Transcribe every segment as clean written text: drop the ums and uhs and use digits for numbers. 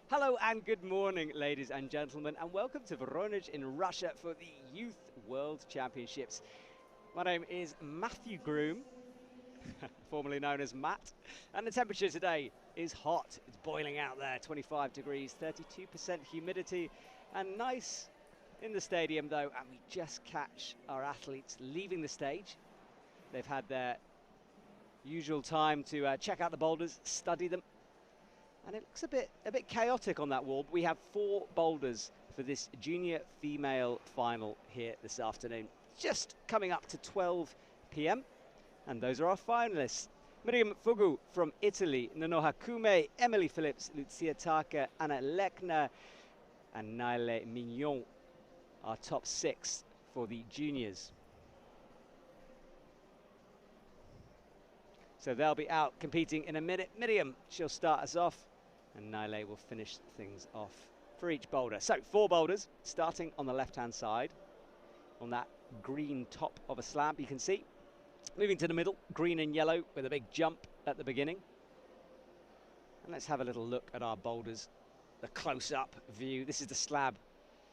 Hello and good morning, ladies and gentlemen, and welcome to Voronezh in Russia for the Youth World Championships. My name is Matthew Groom, formerly known as Matt, and the temperature today is hot. It's boiling out there, 25 degrees, 32% humidity, and nice in the stadium though, and we just catch our athletes leaving the stage. They've had their usual time to check out the boulders, study them, and it looks a bit chaotic on that wall. We have 4 boulders for this junior female final here this afternoon. Just coming up to 12 p.m. And those are our finalists. Miriam Fugu from Italy, Nonoha Kume, Emily Phillips, Lucia Taka, Anna Lechner, and Naile Mignon, our top 6 for the juniors. So they'll be out competing in a minute. Miriam, she'll start us off, and Naile will finish things off for each boulder. So 4 boulders, starting on the left-hand side, on that green top of a slab, you can see. Moving to the middle, green and yellow, with a big jump at the beginning. And let's have a little look at our boulders, the close-up view. This is the slab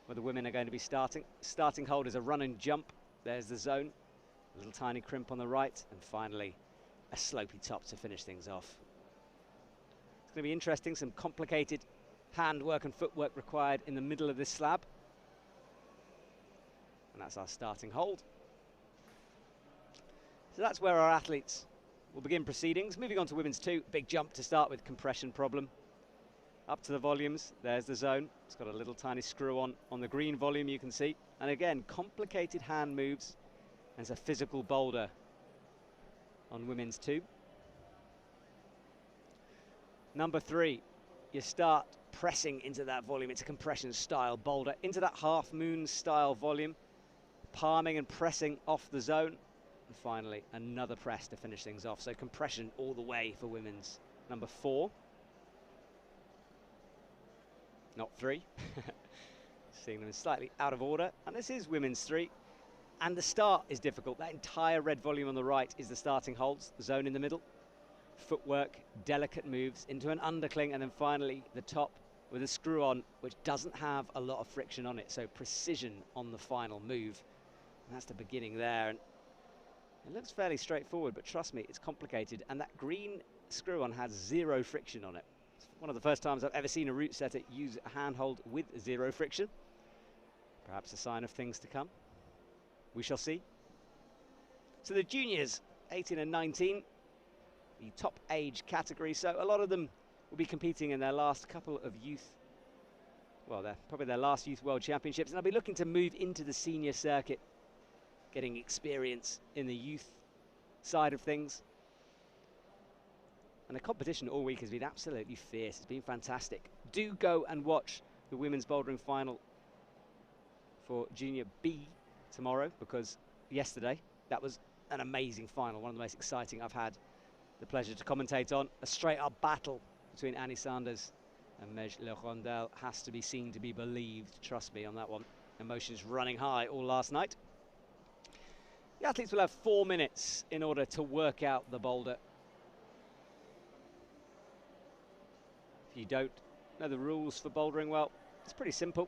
where the women are going to be starting. Starting hold is a run and jump. There's the zone, a little tiny crimp on the right, and finally a slopey top to finish things off. It's going to be interesting, some complicated handwork and footwork required in the middle of this slab. And that's our starting hold. So that's where our athletes will begin proceedings. Moving on to women's 2, big jump to start with, compression problem. Up to the volumes, there's the zone. It's got a little tiny screw on the green volume, you can see. And again, complicated hand moves, and it's a physical boulder on women's 2. Number 3, you start pressing into that volume. It's a compression style boulder, into that half moon style volume, palming and pressing off the zone. And finally, another press to finish things off. So compression all the way for women's number 4. Not 3. Seeing them slightly out of order. And this is women's 3. And the start is difficult. That entire red volume on the right is the starting holds, the zone in the middle. Footwork, delicate moves into an undercling, and then finally the top with a screw on, which doesn't have a lot of friction on it. So precision on the final move. And that's the beginning there. And it looks fairly straightforward, but trust me, it's complicated. And that green screw on has 0 friction on it. It's one of the first times I've ever seen a route setter use a handhold with 0 friction. Perhaps a sign of things to come. We shall see. So the juniors, 18 and 19, the top age category. So a lot of them will be competing in their last couple of youth, well, they're probably their last Youth World Championships, and they'll be looking to move into the senior circuit, getting experience in the youth side of things. And the competition all week has been absolutely fierce. It's been fantastic. Do go and watch the women's bouldering final for Junior B tomorrow, because yesterday that was an amazing final, one of the most exciting I've had the pleasure to commentate on. A straight-up battle between Annie Sanders and Mej Le Rondel has to be seen to be believed. Trust me on that one. Emotions running high all last night. The athletes will have 4 minutes in order to work out the boulder. If you don't know the rules for bouldering, well, it's pretty simple.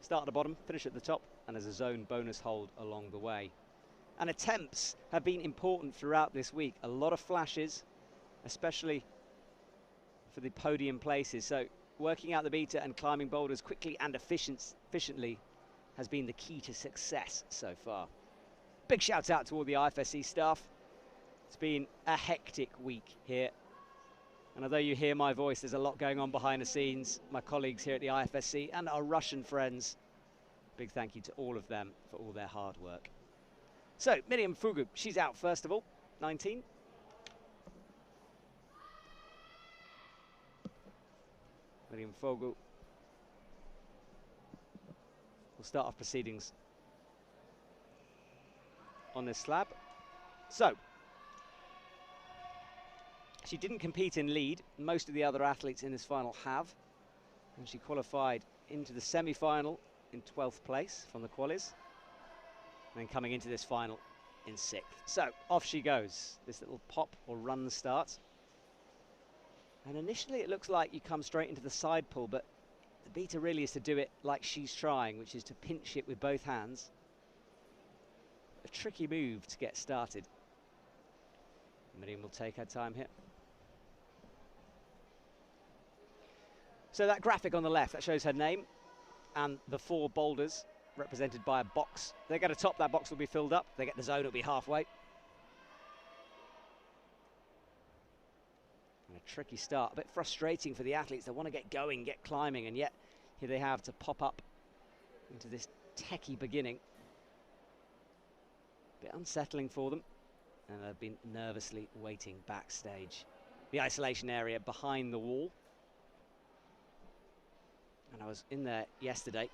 Start at the bottom, finish at the top, and there's a zone bonus hold along the way. And attempts have been important throughout this week. A lot of flashes, especially for the podium places. So working out the beta and climbing boulders quickly and efficiently has been the key to success so far. Big shout out to all the IFSC staff. It's been a hectic week here. And although you hear my voice, there's a lot going on behind the scenes. My colleagues here at the IFSC and our Russian friends, big thank you to all of them for all their hard work. So, Miriam Fugu, she's out first of all, 19. Miriam Fugu will start off proceedings on this slab. So, she didn't compete in lead. Most of the other athletes in this final have. And she qualified into the semi-final in 12th place from the qualies. And then coming into this final in 6th. So off she goes. This little pop or run start. And initially it looks like you come straight into the side pull, but the beta really is to do it like she's trying, which is to pinch it with both hands. A tricky move to get started. Miriam will take her time here. So that graphic on the left, that shows her name and the 4 boulders represented by a box. They get a top, that box will be filled up. They get the zone, it'll be halfway. And a tricky start, a bit frustrating for the athletes. They want to get going, get climbing, and yet here they have to pop up into this techie beginning. A bit unsettling for them, and they've been nervously waiting backstage. The isolation area behind the wall. And I was in there yesterday,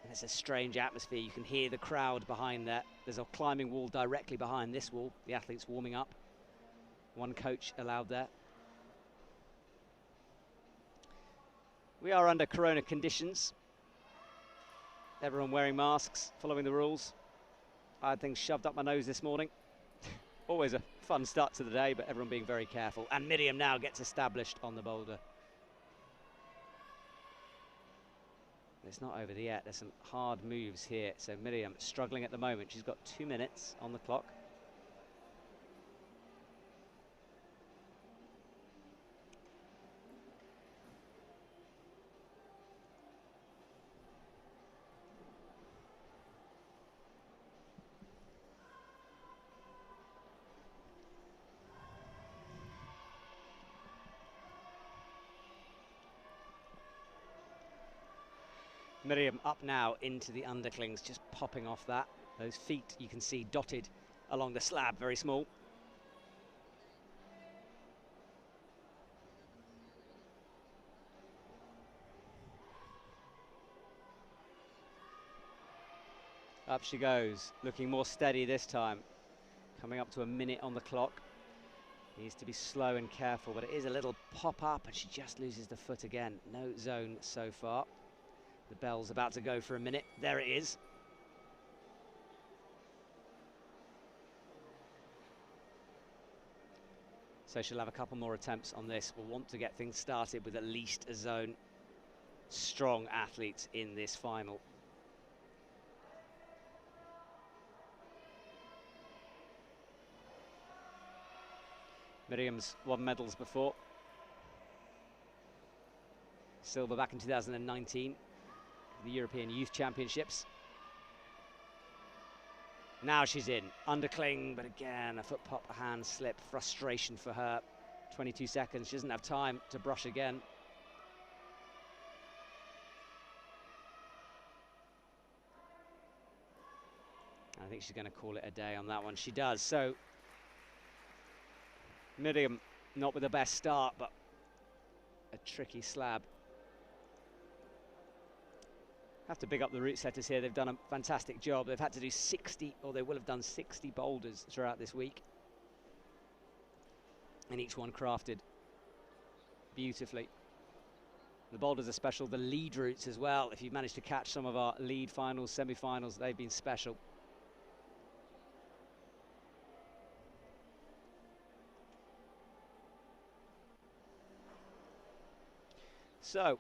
and it's a strange atmosphere. You can hear the crowd behind there. There's a climbing wall directly behind this wall. The athletes warming up. One coach allowed there. We are under corona conditions. Everyone wearing masks, following the rules. I had things shoved up my nose this morning. Always a fun start to the day, but everyone being very careful. And Miriam now gets established on the boulder. It's not over yet. There's some hard moves here. So Miriam struggling at the moment. She's got 2 minutes on the clock. Miriam up now into the underclings, just popping off that. Those feet you can see dotted along the slab, very small. Up she goes, looking more steady this time. Coming up to a minute on the clock. Needs to be slow and careful, but it is a little pop up and she just loses the foot again. No zone so far. The bell's about to go for a minute. There it is. So she'll have a couple more attempts on this. We'll want to get things started with at least a zone. Strong athletes in this final. Miriam's won medals before. Silver back in 2019. The European Youth Championships. Now she's in, undercling, but again, a foot pop, a hand slip, frustration for her. 22 seconds, she doesn't have time to brush again. I think she's going to call it a day on that one. She does, so Miriam not with the best start, but a tricky slab. Have to big up the route setters here. They've done a fantastic job. They've had to do 60, or they will have done 60 boulders throughout this week. And each one crafted beautifully. The boulders are special. The lead routes as well. If you've managed to catch some of our lead finals, semi-finals, they've been special. So,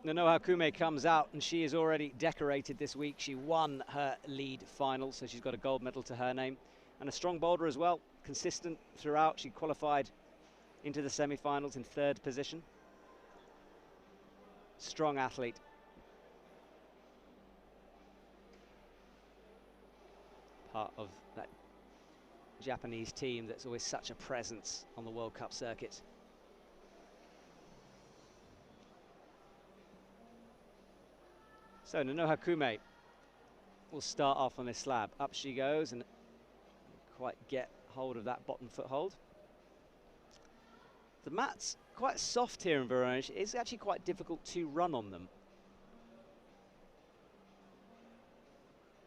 Nonoha Kume comes out and she is already decorated this week. She won her lead final, so she's got a gold medal to her name. And a strong boulder as well, consistent throughout. She qualified into the semi-finals in 3rd position. Strong athlete. Part of that Japanese team that's always such a presence on the World Cup circuit. So Nonoha Kume will start off on this slab. Up she goes and quite get hold of that bottom foothold. The mat's quite soft here in Voronezh. It's actually quite difficult to run on them.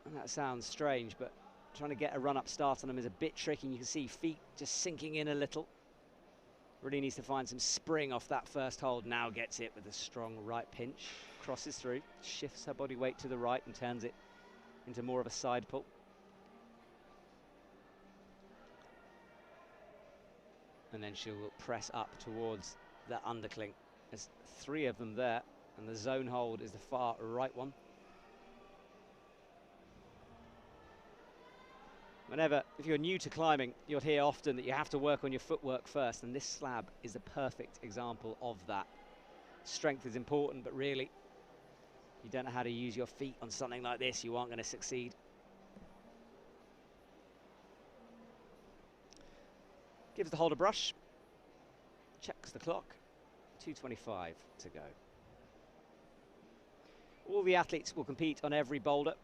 And that sounds strange, but trying to get a run-up start on them is a bit tricky. You can see feet just sinking in a little. Really needs to find some spring off that first hold. Now gets it with a strong right pinch. Crosses through, shifts her body weight to the right and turns it into more of a side pull. And then she'll press up towards that undercling. There's 3 of them there, and the zone hold is the far right one. If you're new to climbing, you'll hear often that you have to work on your footwork first, and this slab is a perfect example of that. Strength is important, but really, if you don't know how to use your feet on something like this, you aren't going to succeed. Gives the hold a brush, checks the clock, 2:25 to go. All the athletes will compete on every boulder.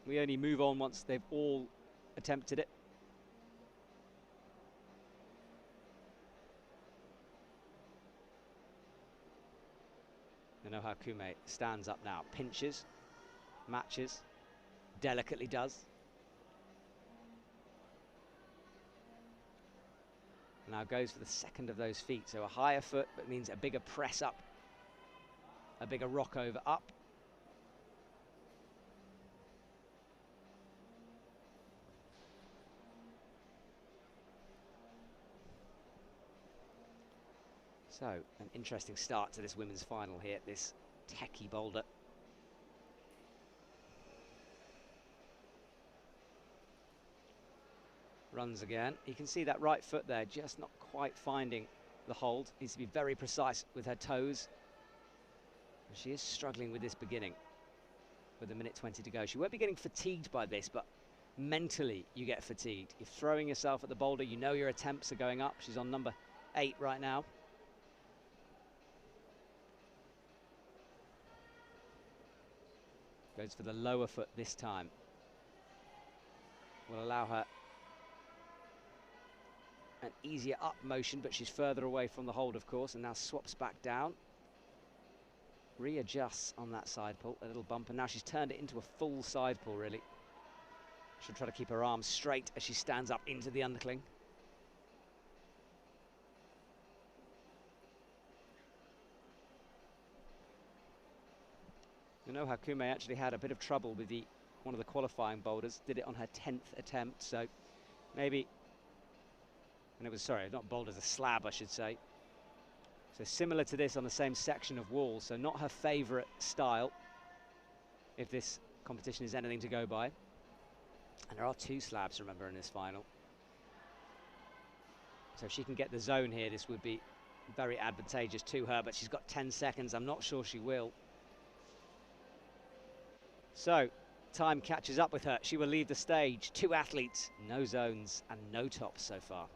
We only move on once they've all attempted it. Minoha Kume stands up now, pinches, matches, delicately does. Now goes for the second of those feet, so a higher foot, but means a bigger press up, a bigger rock over up. So, an interesting start to this women's final here at this techie boulder. Runs again. You can see that right foot there, just not quite finding the hold. Needs to be very precise with her toes. And she is struggling with this beginning, with 1:20 to go. She won't be getting fatigued by this, but mentally you get fatigued. You're throwing yourself at the boulder, you know your attempts are going up. She's on number 8 right now. Goes for the lower foot this time. Will allow her an easier up motion, but she's further away from the hold, of course, and now swaps back down. Readjusts on that side pull, a little bump, and now she's turned it into a full side pull, really. She'll try to keep her arms straight as she stands up into the undercling. You know how Kume actually had a bit of trouble with one of the qualifying boulders, did it on her 10th attempt, so maybe, and it was, sorry, not boulders, a slab I should say. So similar to this on the same section of wall, so not her favourite style, if this competition is anything to go by. And there are 2 slabs, remember, in this final. So if she can get the zone here, this would be very advantageous to her, but she's got 10 seconds, I'm not sure she will. So, time catches up with her. She will leave the stage. 2 athletes, no zones and no tops so far.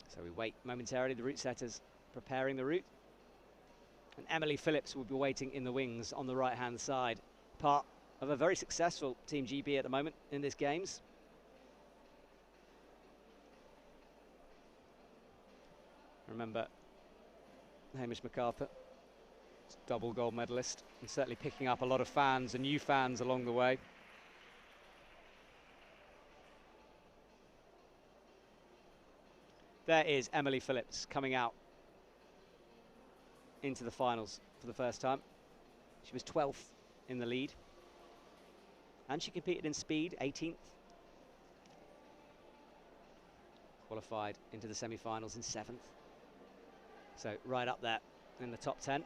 So we wait momentarily, the route setters preparing the route. And Emily Phillips will be waiting in the wings on the right-hand side. Part of a very successful Team GB at the moment in this Games. Remember, Hamish MacArthur, double gold medalist, and certainly picking up a lot of fans and new fans along the way. There is Emily Phillips coming out into the finals for the first time. She was 12th in the lead, and she competed in speed, 18th. Qualified into the semi-finals in 7th. So right up there in the top 10.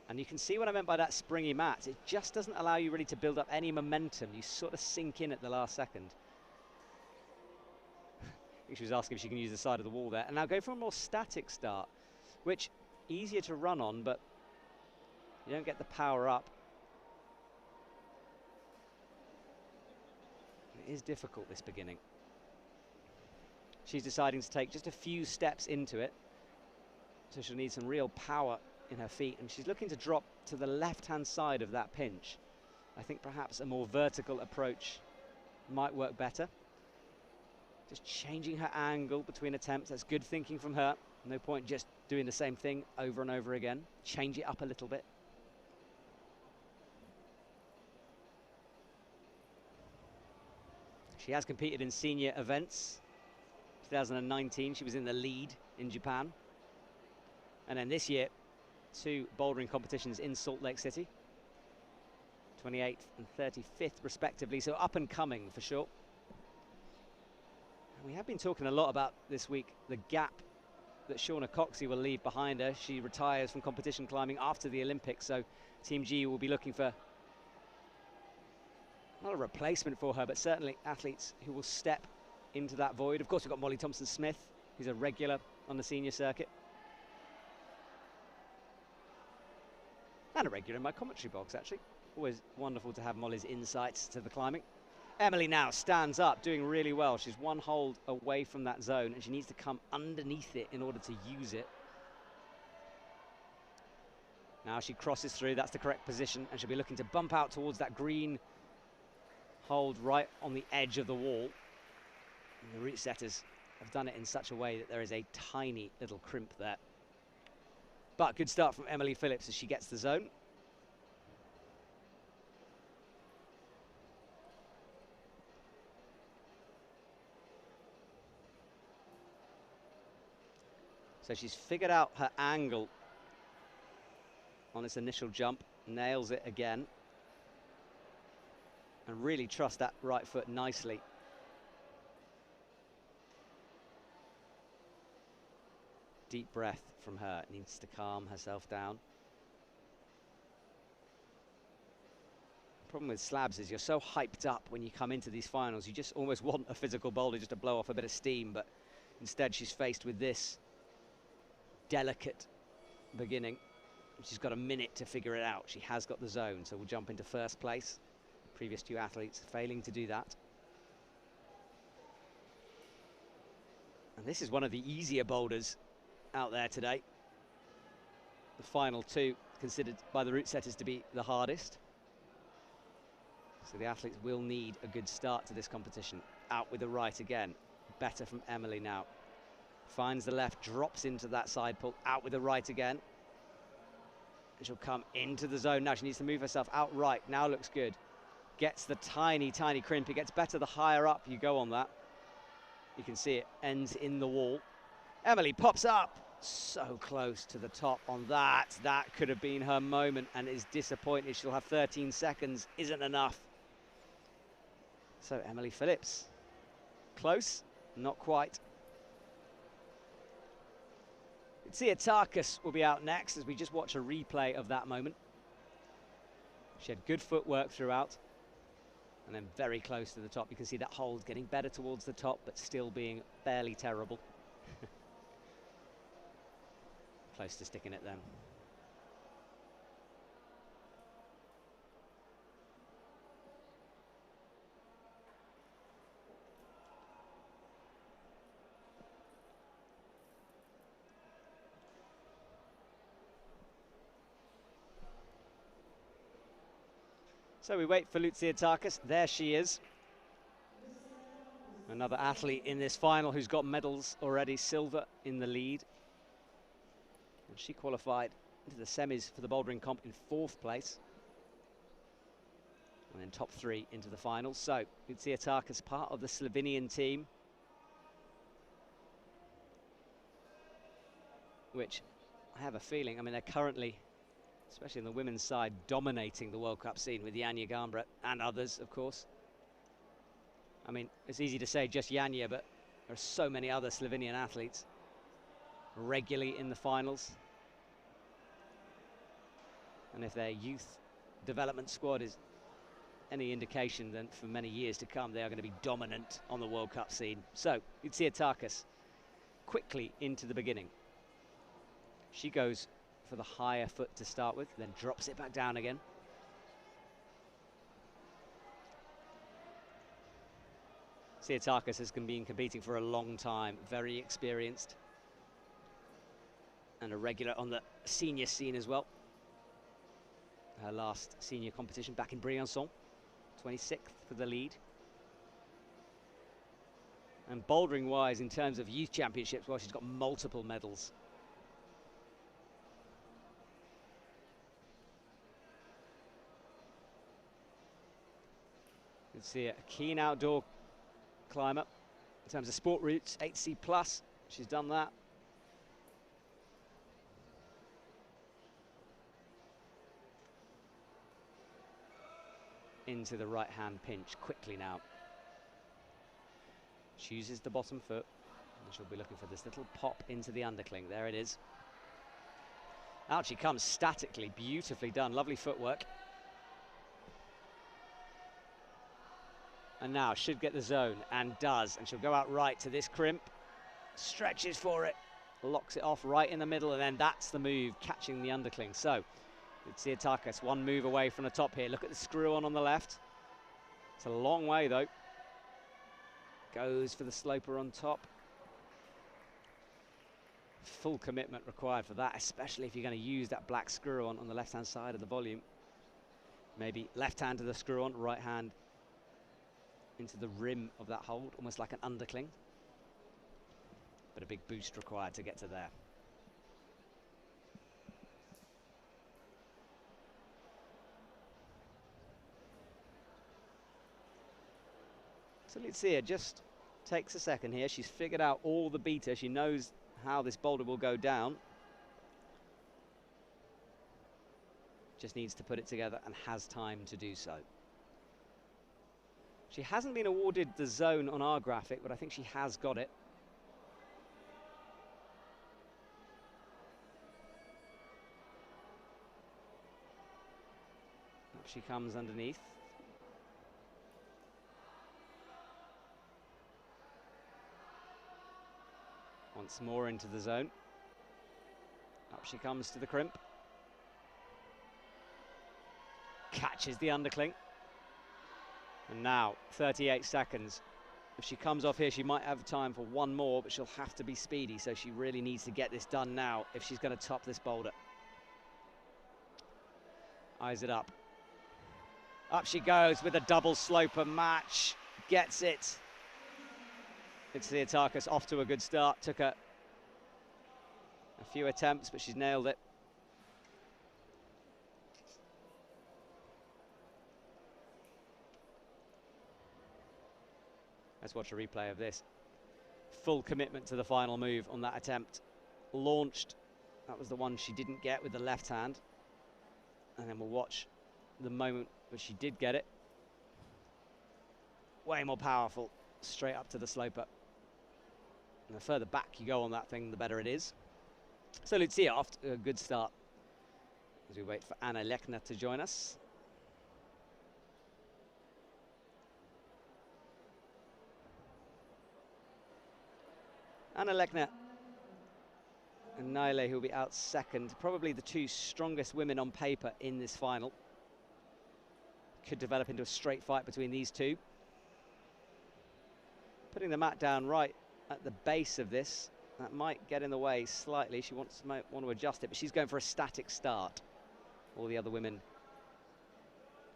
And you can see what I meant by that springy mat. It just doesn't allow you really to build up any momentum. You sort of sink in at the last second. I think she was asking if she can use the side of the wall there. And now go for a more static start, which easier to run on, but you don't get the power up. It is difficult, this beginning. She's deciding to take just a few steps into it. So she'll need some real power in her feet, and she's looking to drop to the left-hand side of that pinch. I think perhaps a more vertical approach might work better. Just changing her angle between attempts, that's good thinking from her. No point just doing the same thing over and over again. Change it up a little bit. She has competed in senior events. 2019, she was in the lead in Japan. And then this year, 2 bouldering competitions in Salt Lake City. 28th and 35th respectively, so up and coming for sure. And we have been talking a lot about this week the gap that Shauna Coxey will leave behind her. She retires from competition climbing after the Olympics, so Team G will be looking for not a replacement for her, but certainly athletes who will step into that void. Of course, we've got Molly Thompson-Smith, who's a regular on the senior circuit, and a regular in my commentary box, actually. Always wonderful to have Molly's insights to the climbing. Emily now stands up, doing really well. She's one hold away from that zone, and she needs to come underneath it in order to use it. Now she crosses through, that's the correct position, and she'll be looking to bump out towards that green hold right on the edge of the wall. And the route setters have done it in such a way that there is a tiny little crimp there. But good start from Emily Phillips as she gets the zone. So she's figured out her angle on this initial jump, nails it again, and really trusts that right foot nicely. Deep breath from her, needs to calm herself down. The problem with slabs is you're so hyped up when you come into these finals, you just almost want a physical boulder just to blow off a bit of steam, but instead she's faced with this delicate beginning. She's got a minute to figure it out. She has got the zone, so we'll jump into first place. Previous two athletes failing to do that. And this is one of the easier boulders out there today. The final two considered by the route setters to be the hardest. So the athletes will need a good start to this competition. Out with the right again. Better from Emily now. Finds the left, drops into that side pull, out with the right again. And she'll come into the zone. Now she needs to move herself out right. Now looks good. Gets the tiny, tiny crimp. It gets better the higher up you go on that. You can see it ends in the wall. Emily pops up. So close to the top on that. That could have been her moment and is disappointed. She'll have 13 seconds. Isn't enough. So Emily Phillips. Close, not quite. Tsiatakis will be out next as we just watch a replay of that moment. She had good footwork throughout and then very close to the top. You can see that hold getting better towards the top but still being fairly terrible. Close to sticking it then. So we wait for Tsiatakis. There she is. Another athlete in this final who's got medals already. Silver in the lead. And she qualified into the semis for the bouldering comp in 4th place. And then top 3 into the finals. So Tsiatakis, part of the Slovenian team, which I have a feeling, I mean, they're currently, especially on the women's side, dominating the World Cup scene with Janja Gambrat and others, of course. I mean, it's easy to say just Janja, but there are so many other Slovenian athletes regularly in the finals. And if their youth development squad is any indication, then for many years to come, they are going to be dominant on the World Cup scene. So, Tsiatakis quickly into the beginning. She goes for the higher foot to start with, then drops it back down again. Tsiatakis has been competing for a long time, very experienced, and a regular on the senior scene as well. Her last senior competition back in Briançon, 26th for the lead. And bouldering-wise, in terms of youth championships, well, she's got multiple medals. You can see a keen outdoor climber in terms of sport routes, 8C+. She's done that. into the right-hand pinch quickly now. She uses the bottom foot, and she'll be looking for this little pop into the undercling. There it is. Out she comes statically, beautifully done, lovely footwork. And now should get the zone, and does, and she'll go out right to this crimp, stretches for it, locks it off right in the middle, and then that's the move, catching the undercling. So, Tsiatakis one move away from the top here. Look at the screw on the left. It's a long way though. Goes for the sloper on top. Full commitment required for that, especially if you're going to use that black screw on the left-hand side of the volume. Maybe left hand to the screw on, right hand into the rim of that hold, almost like an undercling. But a big boost required to get to there. So Lucia just takes a second here. She's figured out all the beta. She knows how this boulder will go down. Just needs to put it together and has time to do so. She hasn't been awarded the zone on our graphic, but I think she has got it. Up she comes underneath. Once more into the zone. Up she comes to the crimp. Catches the undercling. And now, 38 seconds. If she comes off here, she might have time for one more, but she'll have to be speedy, so she really needs to get this done now if she's going to top this boulder. Eyes it up. Up she goes with a double sloper match. Gets it. Tsiatakis off to a good start. Took her a few attempts, but she's nailed it. Let's watch a replay of this. Full commitment to the final move on that attempt. Launched. That was the one she didn't get with the left hand. And then we'll watch the moment where she did get it. Way more powerful. Straight up to the sloper. And the further back you go on that thing, the better it is. So Lucia off to a good start as we wait for Anna Lechner to join us. Anna Lechner and Naile, who will be out second, probably the two strongest women on paper in this final. Could develop into a straight fight between these two. Putting the mat down right at the base of this, that might get in the way slightly. She might want to adjust it, but she's going for a static start. All the other women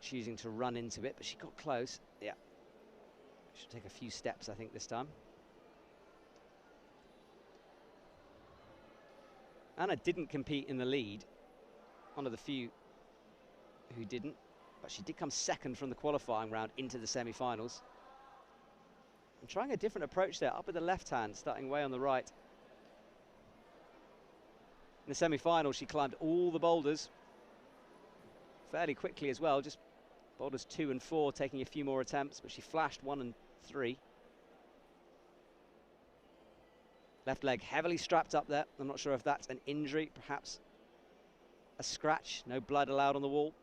choosing to run into it, but she got close. Yeah. Should take a few steps, I think, this time. Anna didn't compete in the lead, one of the few who didn't, but she did come second from the qualifying round into the semi-finals. And trying a different approach there, up with the left hand, starting way on the right. In the semi-final, she climbed all the boulders fairly quickly as well, just boulders 2 and 4, taking a few more attempts, but she flashed 1 and 3. Left leg heavily strapped up there. I'm not sure if that's an injury, perhaps a scratch. No blood allowed on the wall.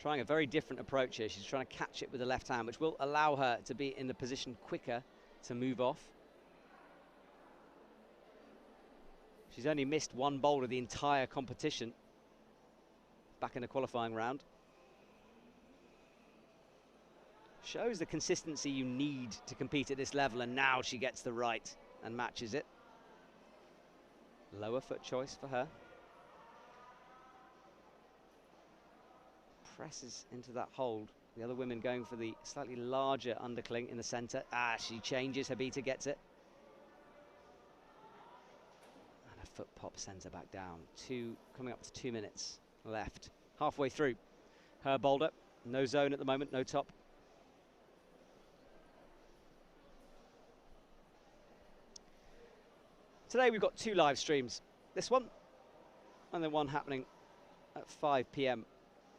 Trying a very different approach here. She's trying to catch it with the left hand, which will allow her to be in the position quicker to move off. She's only missed one boulder the entire competition back in the qualifying round. Shows the consistency you need to compete at this level, and now she gets the right and matches it. Lower foot choice for her. Presses into that hold. The other women going for the slightly larger undercling in the centre. She changes, her beta gets it. And a foot pop sends her back down. Coming up to 2 minutes left. Halfway through her boulder. No zone at the moment, no top. Today we've got 2 live streams. This one and then one happening at 5 p.m.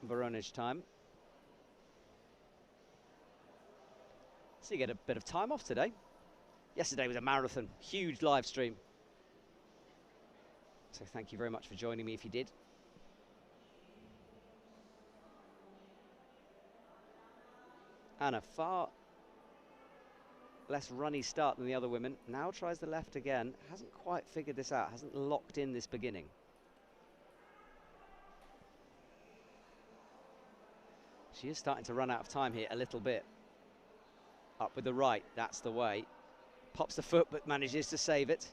Voronezh time. So you get a bit of time off today. Yesterday was a marathon, huge live stream. So thank you very much for joining me if you did. And a far less runny start than the other women. Now tries the left again. Hasn't quite figured this out. Hasn't locked in this beginning. She is starting to run out of time here a little bit. Up with the right. That's the way. Pops the foot but manages to save it.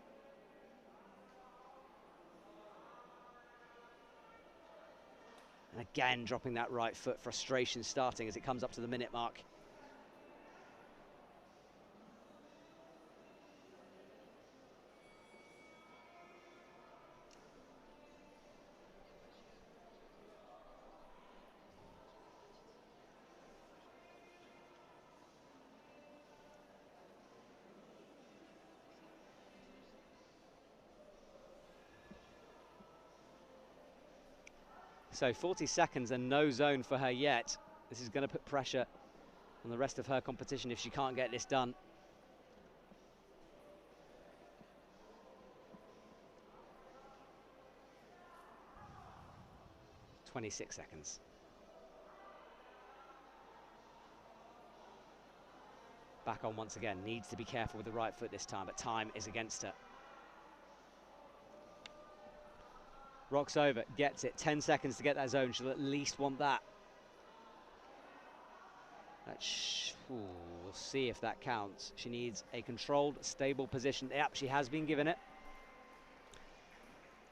And again dropping that right foot. Frustration starting as it comes up to the minute mark. So 40 seconds and no zone for her yet. This is going to put pressure on the rest of her competition if she can't get this done. "26 seconds. Back on once again. Needs to be careful with the right foot this time, but time is against her. Rocks over, gets it. 10 seconds to get that zone. She'll at least want that. We'll see if that counts. She needs a controlled, stable position. Yep, she has been given it.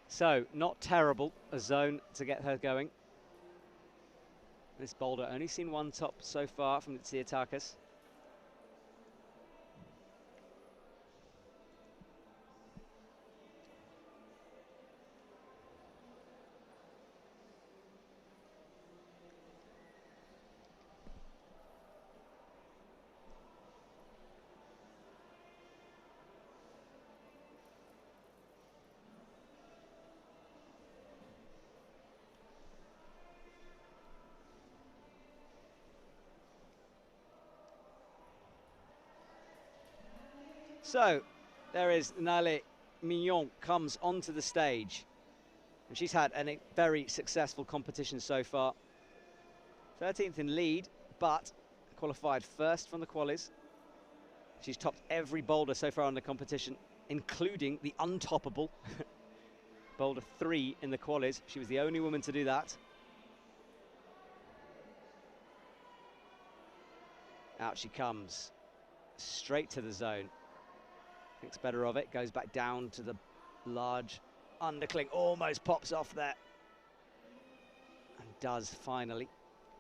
So, not terrible, a zone to get her going. This Boulder only seen one top so far from the Tsiatakis. So, there is Nale Mignon comes onto the stage. And she's had a very successful competition so far. 13th in lead, but qualified first from the qualies. She's topped every boulder so far in the competition, including the untoppable Boulder 3 in the qualies. She was the only woman to do that. Out she comes, straight to the zone. Thinks better of it, goes back down to the large undercling, almost pops off there. And does finally.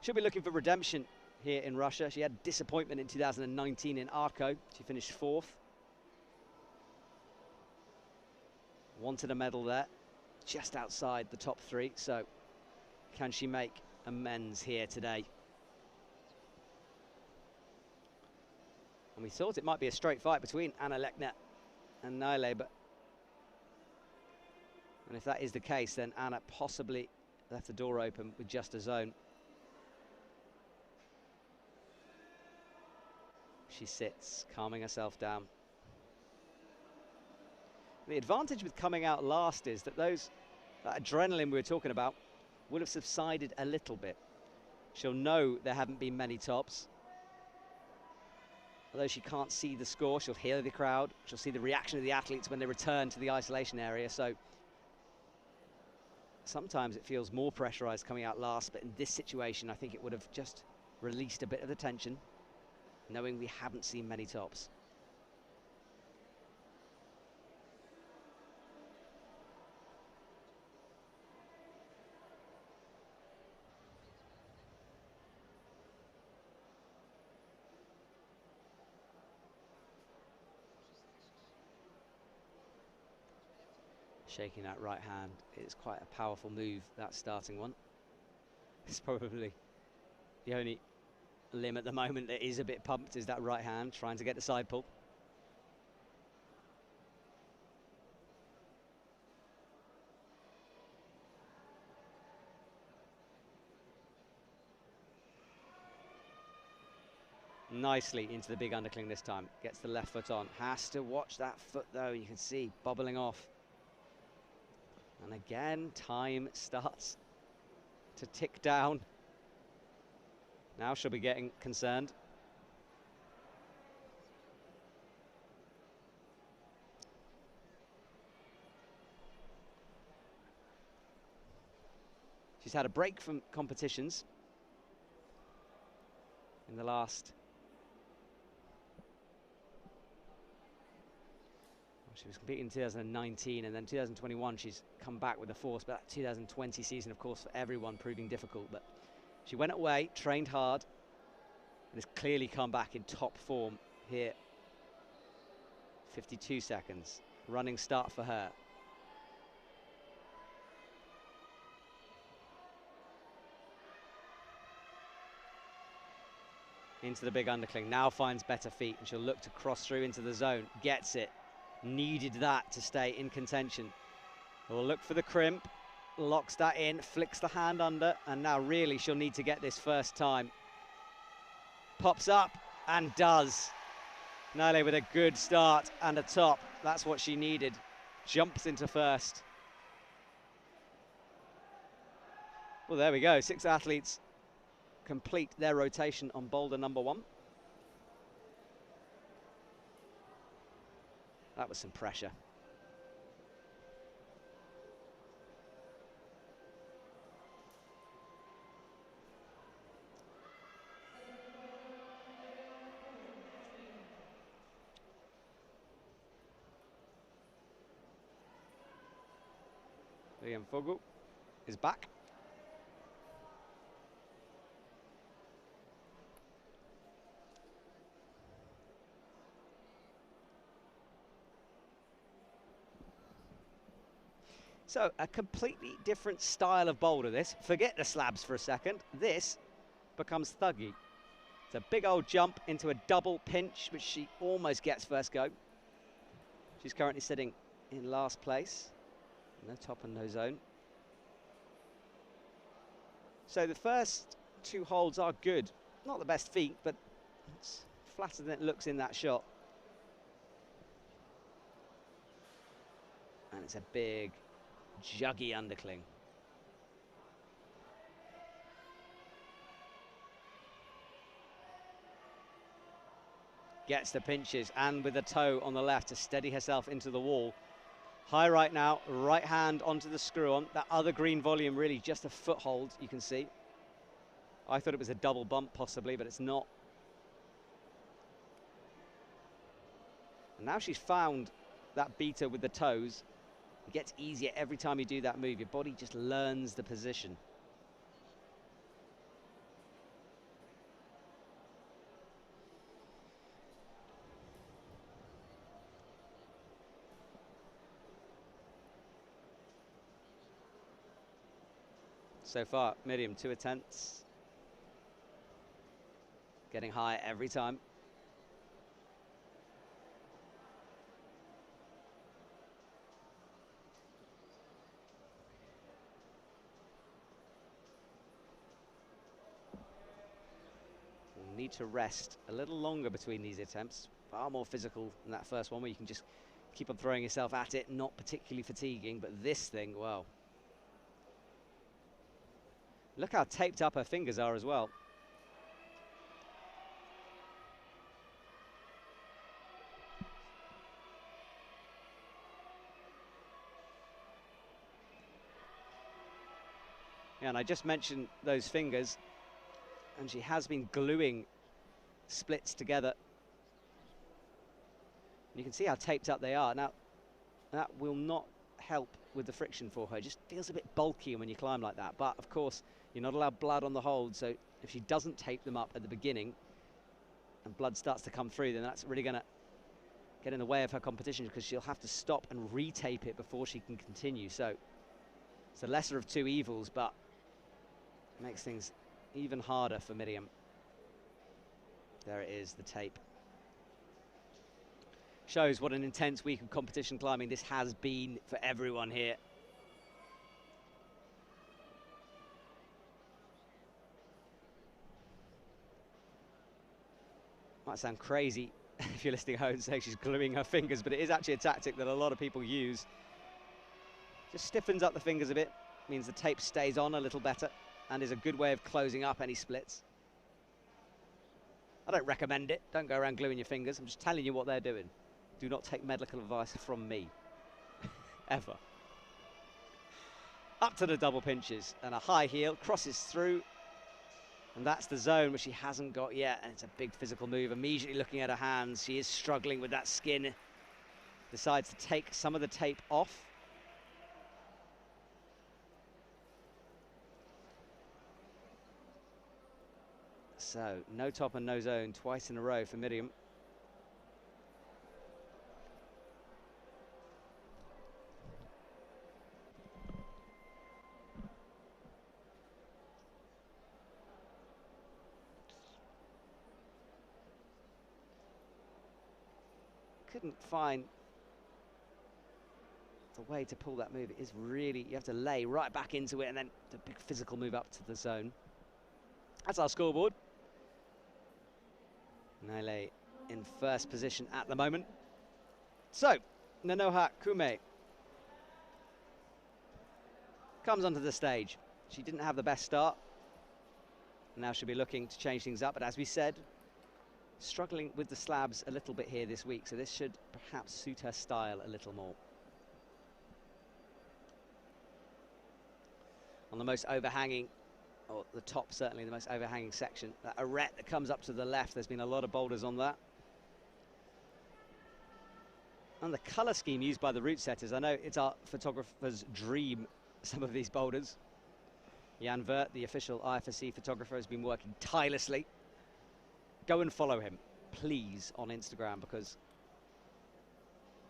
She'll be looking for redemption here in Russia. She had disappointment in 2019 in Arco. She finished 4th. Wanted a medal there, just outside the top 3. So can she make amends here today? And we thought it might be a straight fight between Anna Lechner and Nile, and if that is the case, then Anna possibly left the door open with just a zone. She sits, calming herself down. The advantage with coming out last is that that adrenaline we were talking about would have subsided a little bit. She'll know there haven't been many tops. Although she can't see the score, she'll hear the crowd. She'll see the reaction of the athletes when they return to the isolation area. So sometimes it feels more pressurized coming out last, but in this situation, I think it would have just released a bit of the tension, knowing we haven't seen many tops. Shaking that right hand. It's quite a powerful move, that starting one. It's probably the only limb at the moment that is a bit pumped is that right hand, trying to get the side pull. nicely into the big undercling this time. Gets the left foot on. Has to watch that foot though. You can see bubbling off. And again, time starts to tick down. Now she'll be getting concerned. She's had a break from competitions in the last... She was competing in 2019, and then 2021 she's come back with a force, but that 2020 season, of course, for everyone proving difficult. But she went away, trained hard, and has clearly come back in top form here. 52 seconds, running start for her. Into the big undercling, now finds better feet, and she'll look to cross through into the zone, gets it. Needed that to stay in contention. We'll look for the crimp, locks that in, flicks the hand under, and now really she'll need to get this first time. Pops up and does. Nale with a good start and a top. That's what she needed. Jumps into first. Well, there we go. 6 athletes complete their rotation on boulder number 1. That was some pressure. Liam Fogel is back. So, a completely different style of boulder this. Forget the slabs for a second. This becomes thuggy. It's a big old jump into a double pinch, which she almost gets first go. She's currently sitting in last place. No top and no zone. So the first 2 holds are good. Not the best feet, but it's flatter than it looks in that shot. And it's a big, juggy undercling. Gets the pinches, and with the toe on the left to steady herself into the wall. High right now, right hand onto the screw on. That other green volume really just a foothold, you can see. I thought it was a double bump possibly, but it's not. And now she's found that beater with the toes. It gets easier every time you do that move. Your body just learns the position. So far, Miriam, 2 attempts. Getting higher every time. We'll need to rest a little longer between these attempts. Far more physical than that first one, where you can just keep on throwing yourself at it, not particularly fatiguing, but this thing, wow. Look how taped up her fingers are as well. Yeah, and I just mentioned those fingers, and she has been gluing splits together. You can see how taped up they are. Now, that will not help with the friction for her. It just feels a bit bulky when you climb like that. But, of course, you're not allowed blood on the hold, so if she doesn't tape them up at the beginning and blood starts to come through, then that's really going to get in the way of her competition, because she'll have to stop and retape it before she can continue. So it's the lesser of 2 evils, but it makes things even harder for Miriam. There it is, the tape. Shows what an intense week of competition climbing this has been for everyone here. Might sound crazy if you're listening at home saying she's gluing her fingers, but it is actually a tactic that a lot of people use. Just stiffens up the fingers a bit, means the tape stays on a little better, and is a good way of closing up any splits. I don't recommend it. Don't go around gluing your fingers. I'm just telling you what they're doing. Do not take medical advice from me. Ever. Up to the double pinches, and a high heel, crosses through, and that's the zone which she hasn't got yet, and it's a big physical move. Immediately looking at her hands, she is struggling with that skin. Decides to take some of the tape off. So, no top and no zone twice in a row for Miriam. Couldn't find the way to pull that move. It is really, you have to lay right back into it and then the big physical move up to the zone. That's our scoreboard. Naile in first position at the moment. So, Nanoha Kume comes onto the stage. She didn't have the best start. Now she'll be looking to change things up, but as we said, struggling with the slabs a little bit here this week, so this should perhaps suit her style a little more. On the most overhanging, or the top certainly, the most overhanging section, that arête that comes up to the left, there's been a lot of boulders on that. And the colour scheme used by the route setters, I know it's our photographer's dream, some of these boulders. Jan Vert, the official IFSC photographer, has been working tirelessly. Go and follow him, please, on Instagram, because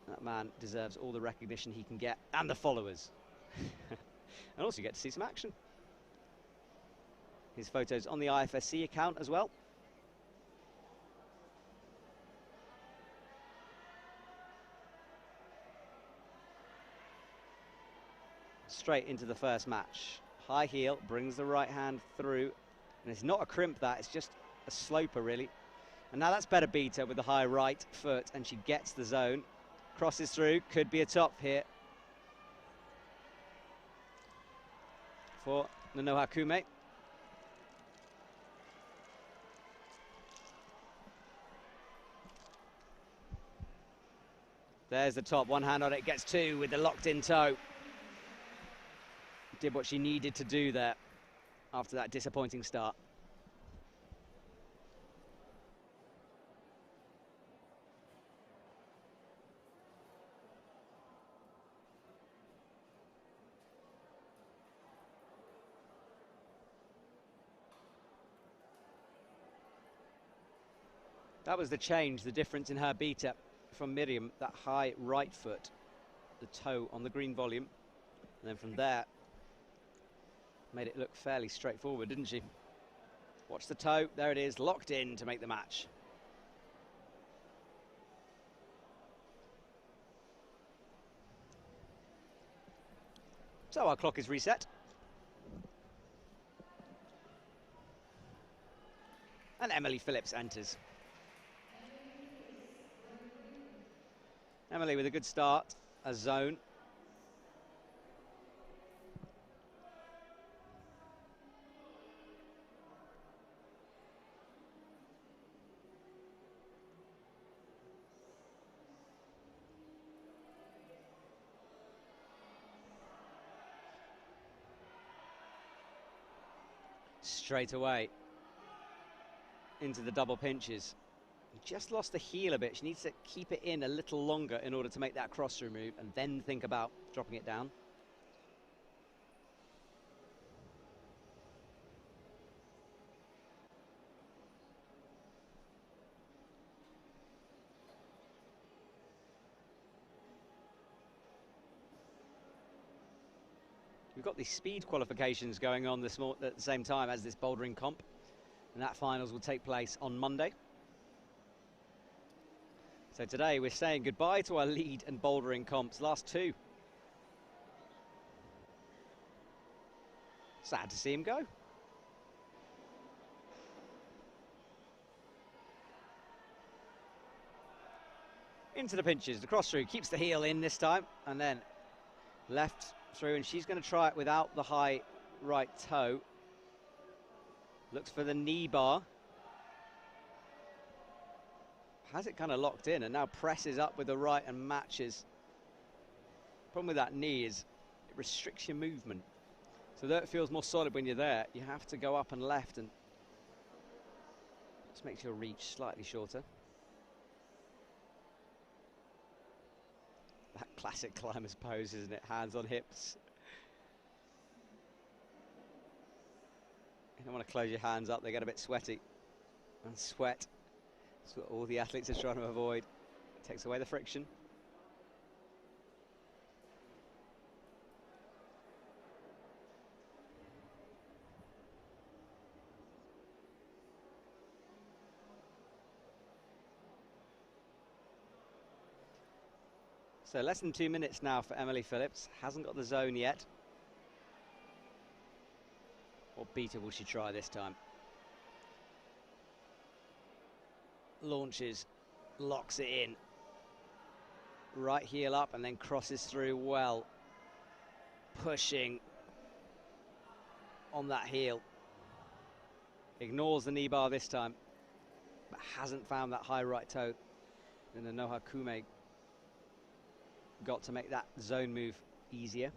that man deserves all the recognition he can get, and the followers. And also you get to see some action. His photos on the IFSC account as well. Straight into the first match. High heel, brings the right hand through. And it's not a crimp that, it's just a sloper really. And now that's better beater with the high right foot, and she gets the zone. Crosses through, could be a top here for Nanoha Kume. There's the top, one hand on it, gets two with the locked in toe. Did what she needed to do there after that disappointing start. That was the change, the difference in her beater from Miriam, that high right foot, the toe on the green volume. And then from there, made it look fairly straightforward, didn't she? Watch the toe, there it is, locked in to make the match. So our clock is reset. And Emily Phillips enters. Emily with a good start, a zone. Straight away into the double pinches. Just lost the heel a bit. She needs to keep it in a little longer in order to make that cross-through move and then think about dropping it down. We've got the speed qualifications going on at the same time as this bouldering comp, and that finals will take place on Monday. So today we're saying goodbye to our lead and bouldering comps, last two. Sad to see him go. Into the pinches, the cross through, keeps the heel in this time, and then left through, and she's going to try it without the high right toe. Looks for the knee bar. Has it kind of locked in, and now presses up with the right and matches. Problem with that knee is it restricts your movement. So though it feels more solid when you're there, you have to go up and left, and just makes your reach slightly shorter. That classic climber's pose, isn't it? Hands on hips. You don't want to close your hands up, they get a bit sweaty. And sweat, that's what all the athletes are trying to avoid. It takes away the friction. So less than 2 minutes now for Emily Phillips. Hasn't got the zone yet. What beta will she try this time? Launches, locks it in. Right heel up and then crosses through well. Pushing on that heel. Ignores the knee bar this time, but hasn't found that high right toe. And the Noha Kume got to make that zone move easier.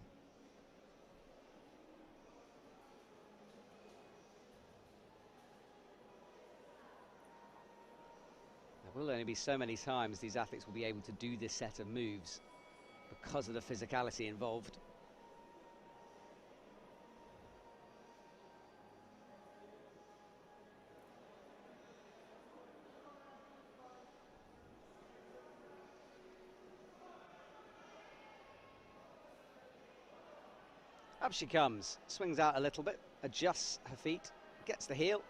There will only be so many times these athletes will be able to do this set of moves because of the physicality involved. Up she comes, swings out a little bit, adjusts her feet, gets the heel,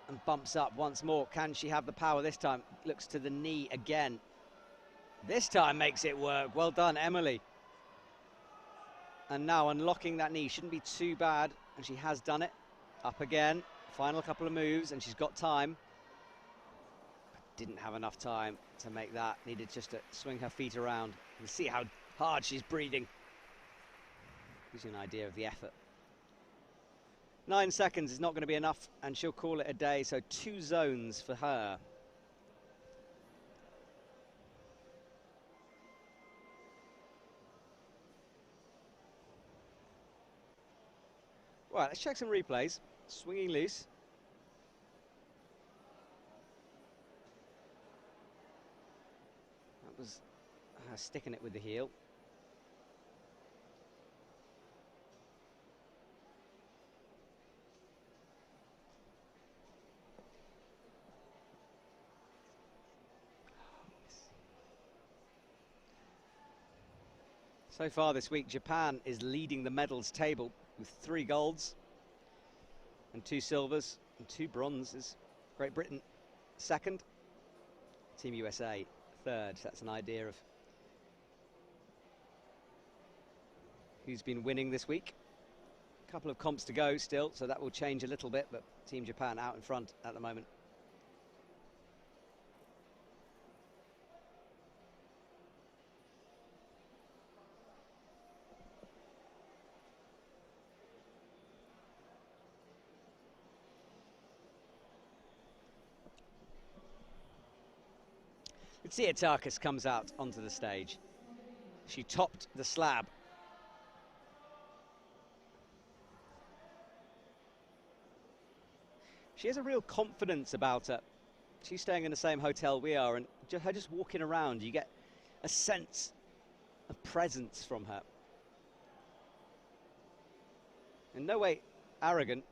and bumps up once more. Can she have the power this time? Looks to the knee again. This time makes it work. Well done, Emily. And now unlocking that knee shouldn't be too bad, and she has done it. Up again, final couple of moves, and she's got time. Didn't have enough time to make that. Needed just to swing her feet around. You see how hard she's breathing. Gives you an idea of the effort. 9 seconds is not going to be enough, and she'll call it a day, so 2 zones for her. Right, let's check some replays. Swinging loose. That was her sticking it with the heel. So far this week, Japan is leading the medals table with 3 golds and 2 silvers and 2 bronzes. Great Britain second, Team USA third. That's an idea of who's been winning this week. A couple of comps to go still, so that will change a little bit, but Team Japan out in front at the moment. Tsiatakis comes out onto the stage. She topped the slab. She has a real confidence about her. She's staying in the same hotel we are, and her just walking around, you get a sense of presence from her. In no way arrogant,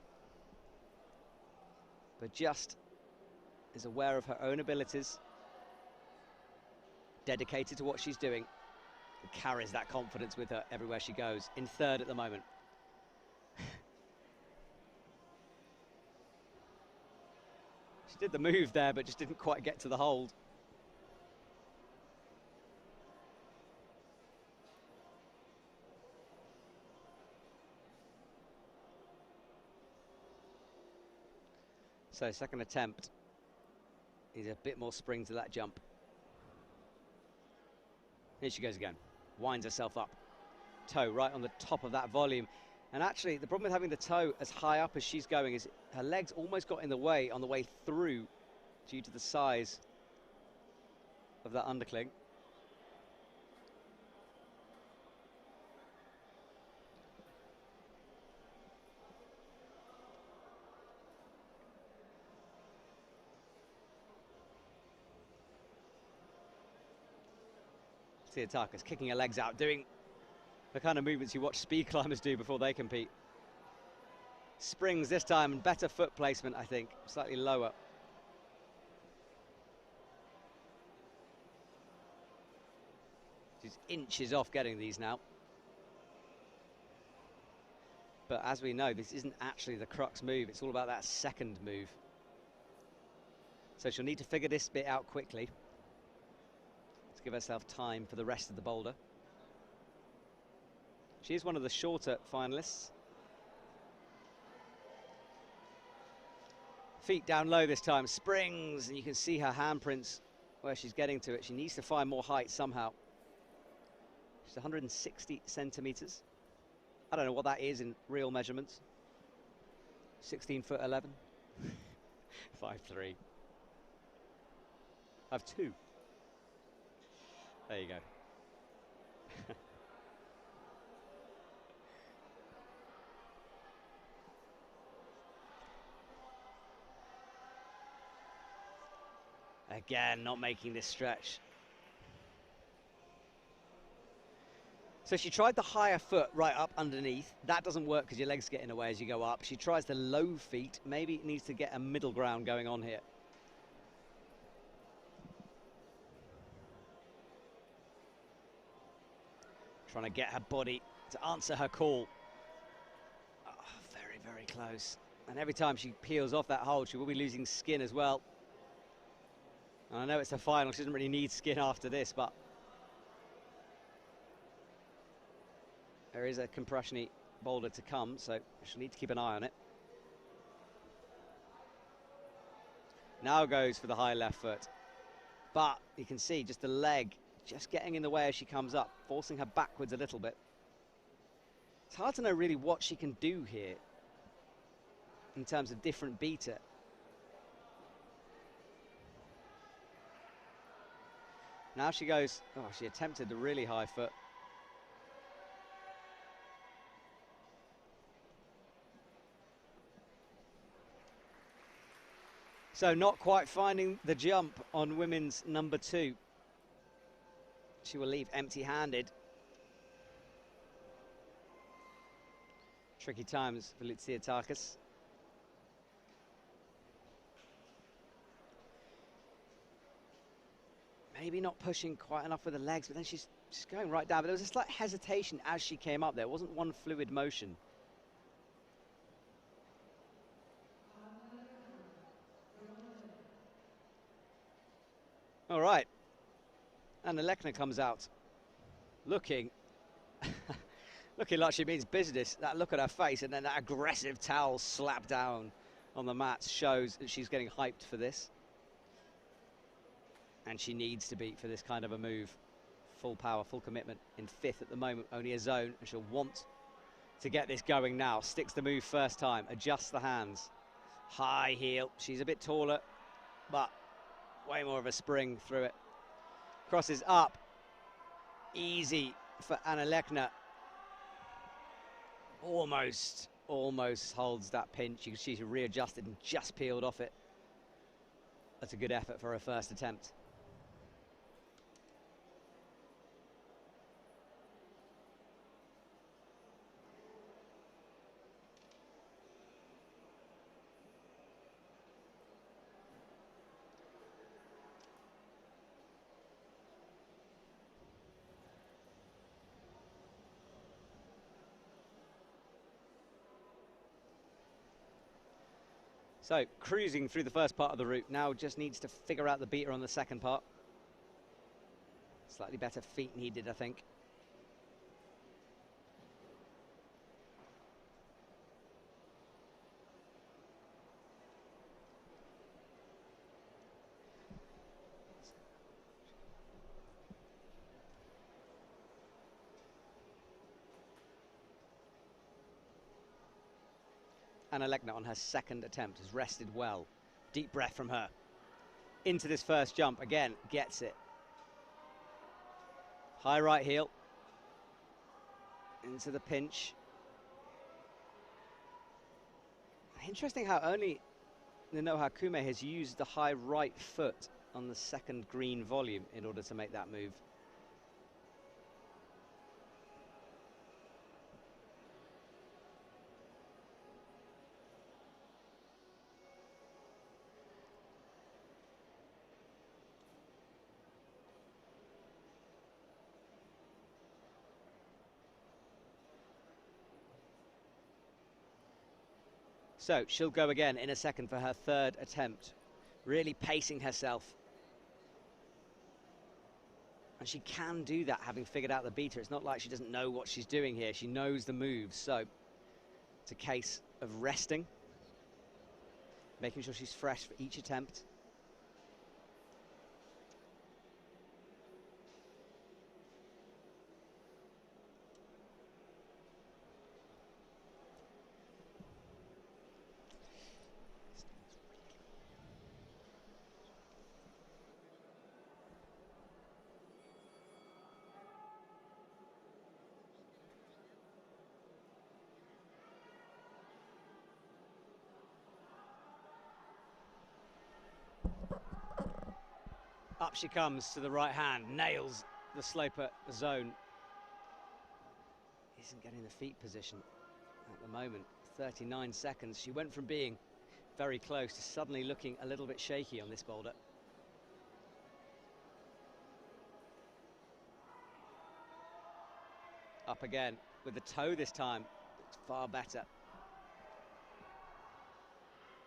but just is aware of her own abilities, dedicated to what she's doing, and carries that confidence with her everywhere she goes. In third at the moment. She did the move there, but just didn't quite get to the hold. So second attempt is a bit more spring to that jump. Here she goes again. Winds herself up. Toe right on the top of that volume. And actually, the problem with having the toe as high up as she's going is her legs almost got in the way on the way through due to the size of that undercling. Tsiatakis kicking her legs out, doing the kind of movements you watch speed climbers do before they compete. Springs this time, better foot placement, I think, slightly lower. She's inches off getting these now. But as we know, this isn't actually the crux move, it's all about that second move. So she'll need to figure this bit out quickly. Let's give herself time for the rest of the boulder. She is one of the shorter finalists. Feet down low this time, springs, and you can see her handprints where she's getting to it. She needs to find more height somehow. She's 160 centimeters. I don't know what that is in real measurements. 16'11". 5'3". I've 2. There you go. Again, not making this stretch. So she tried the higher foot right up underneath. That doesn't work because your legs get in the way as you go up. She tries the low feet. Maybe it needs to get a middle ground going on here. Trying to get her body to answer her call. Oh, very, very close. And every time she peels off that hold, she will be losing skin as well. And I know it's a final, she doesn't really need skin after this, but there is a compression-y boulder to come, so she'll need to keep an eye on it. Now goes for the high left foot. But you can see just the leg just getting in the way as she comes up, forcing her backwards a little bit. It's hard to know really what she can do here in terms of different beta. Now she goes, oh, she attempted the really high foot. So not quite finding the jump on women's number 2. She will leave empty-handed. Tricky times for Tsiatakis. Maybe not pushing quite enough with the legs, but then she's going right down. But there was a slight hesitation as she came up there. It wasn't one fluid motion. All right. And Alekna comes out looking looking like she means business. That look at her face and then that aggressive towel slap down on the mats shows that she's getting hyped for this. And she needs to be for this kind of a move. Full power, full commitment. In 5th at the moment, only a zone, and she'll want to get this going now. Sticks the move first time, adjusts the hands. High heel, she's a bit taller, but way more of a spring through it. Crosses up, easy for Alekna. Almost holds that pinch. You can see she readjusted and just peeled off it. That's a good effort for her first attempt. So, cruising through the first part of the route, now just needs to figure out the beater on the second part. Slightly better feet needed, I think. Anna Legner on her second attempt has rested well. Deep breath from her. Into this first jump, again, gets it. High right heel. Into the pinch. Interesting how only Ninoha Kume has used the high right foot on the second green volume in order to make that move. So she'll go again in a second for her third attempt, really pacing herself. And she can do that, having figured out the beater. It's not like she doesn't know what she's doing here. She knows the moves, so it's a case of resting, making sure she's fresh for each attempt. Up she comes to the right hand, nails the sloper zone. Isn't getting the feet position at the moment. 39 seconds. She went from being very close to suddenly looking a little bit shaky on this boulder. Up again with the toe this time. It's far better.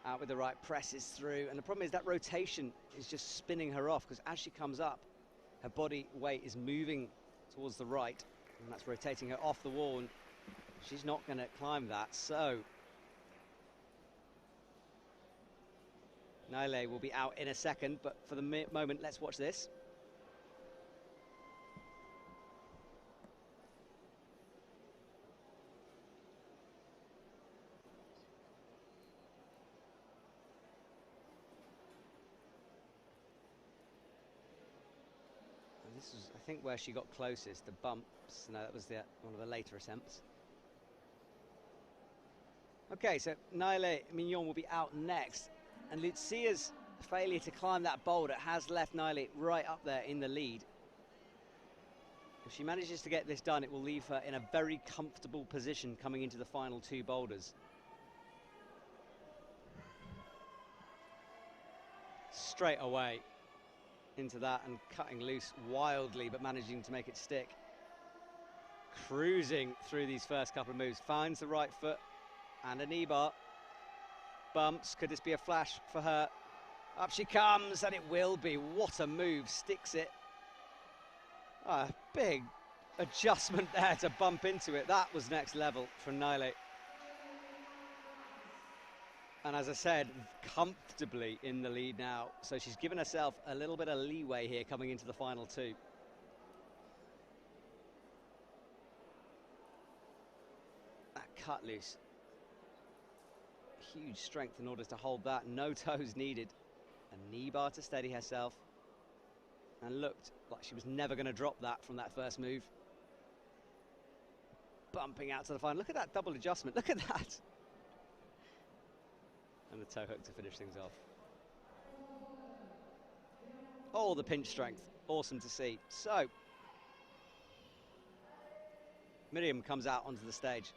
Out with the right, presses through, and the problem is that rotation is just spinning her off, because as she comes up, her body weight is moving towards the right, and that's rotating her off the wall, and she's not going to climb that. So Naile will be out in a second, but for the moment, let's watch this. This is, I think, where she got closest, the bumps. No, that was one of the later attempts. Okay, so Naile Mignon will be out next. And Lucia's failure to climb that boulder has left Naile right up there in the lead. If she manages to get this done, it will leave her in a very comfortable position coming into the final two boulders. Straight away into that and cutting loose wildly, but managing to make it stick. Cruising through these first couple of moves, finds the right foot and a knee bar. Bumps, could this be a flash for her? Up she comes, and it will be. What a move, sticks it. A big adjustment there to bump into it. That was next level from Naile. And as I said, comfortably in the lead now. So she's given herself a little bit of leeway here coming into the final two. That cut loose. Huge strength in order to hold that. No toes needed. A knee bar to steady herself. And looked like she was never going to drop that from that first move. Bumping out to the final. Look at that double adjustment. Look at that. And the toe hook to finish things off. Oh, the pinch strength. Awesome to see. So, Miriam comes out onto the stage.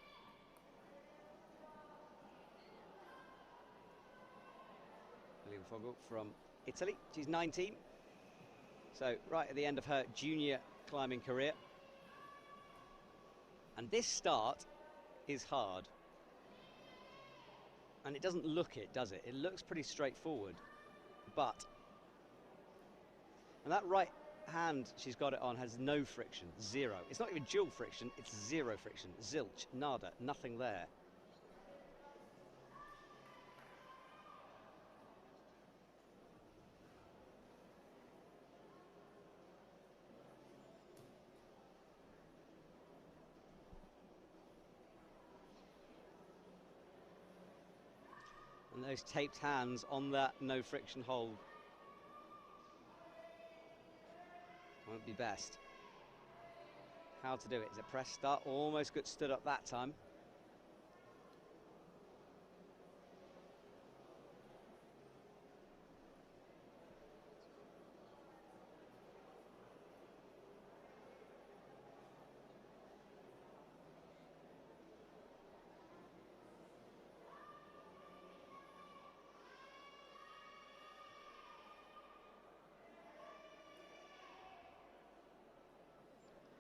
Miriam Fogel from Italy. She's 19. So, right at the end of her junior climbing career. And this start is hard. And it doesn't look it, does it? It looks pretty straightforward, but... And that right hand she's got it on has no friction, zero. It's not even dual friction, it's zero friction. Zilch, nada, nothing there. And those taped hands on that no friction hold won't be best. How to do it? Is it press start? Almost got stood up that time.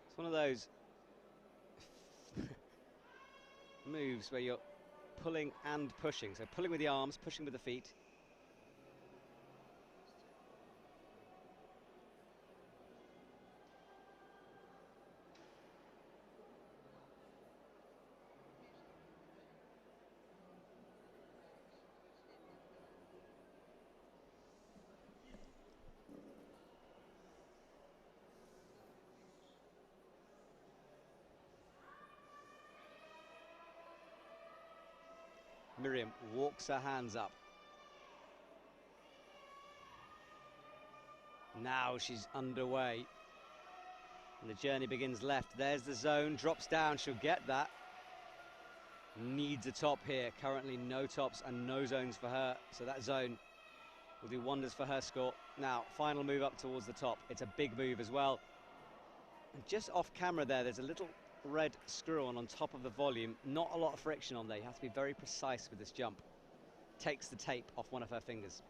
It's one of those moves where you're pulling and pushing. So pulling with the arms, pushing with the feet. Miriam walks her hands up. Now she's underway. And the journey begins left. There's the zone, drops down, she'll get that. Needs a top here. Currently no tops and no zones for her. So that zone will do wonders for her score. Now, final move up towards the top. It's a big move as well. And just off camera there's a little red screw on top of the volume. Not a lot of friction on there. You have to be very precise with this jump. Takes the tape off one of her fingers.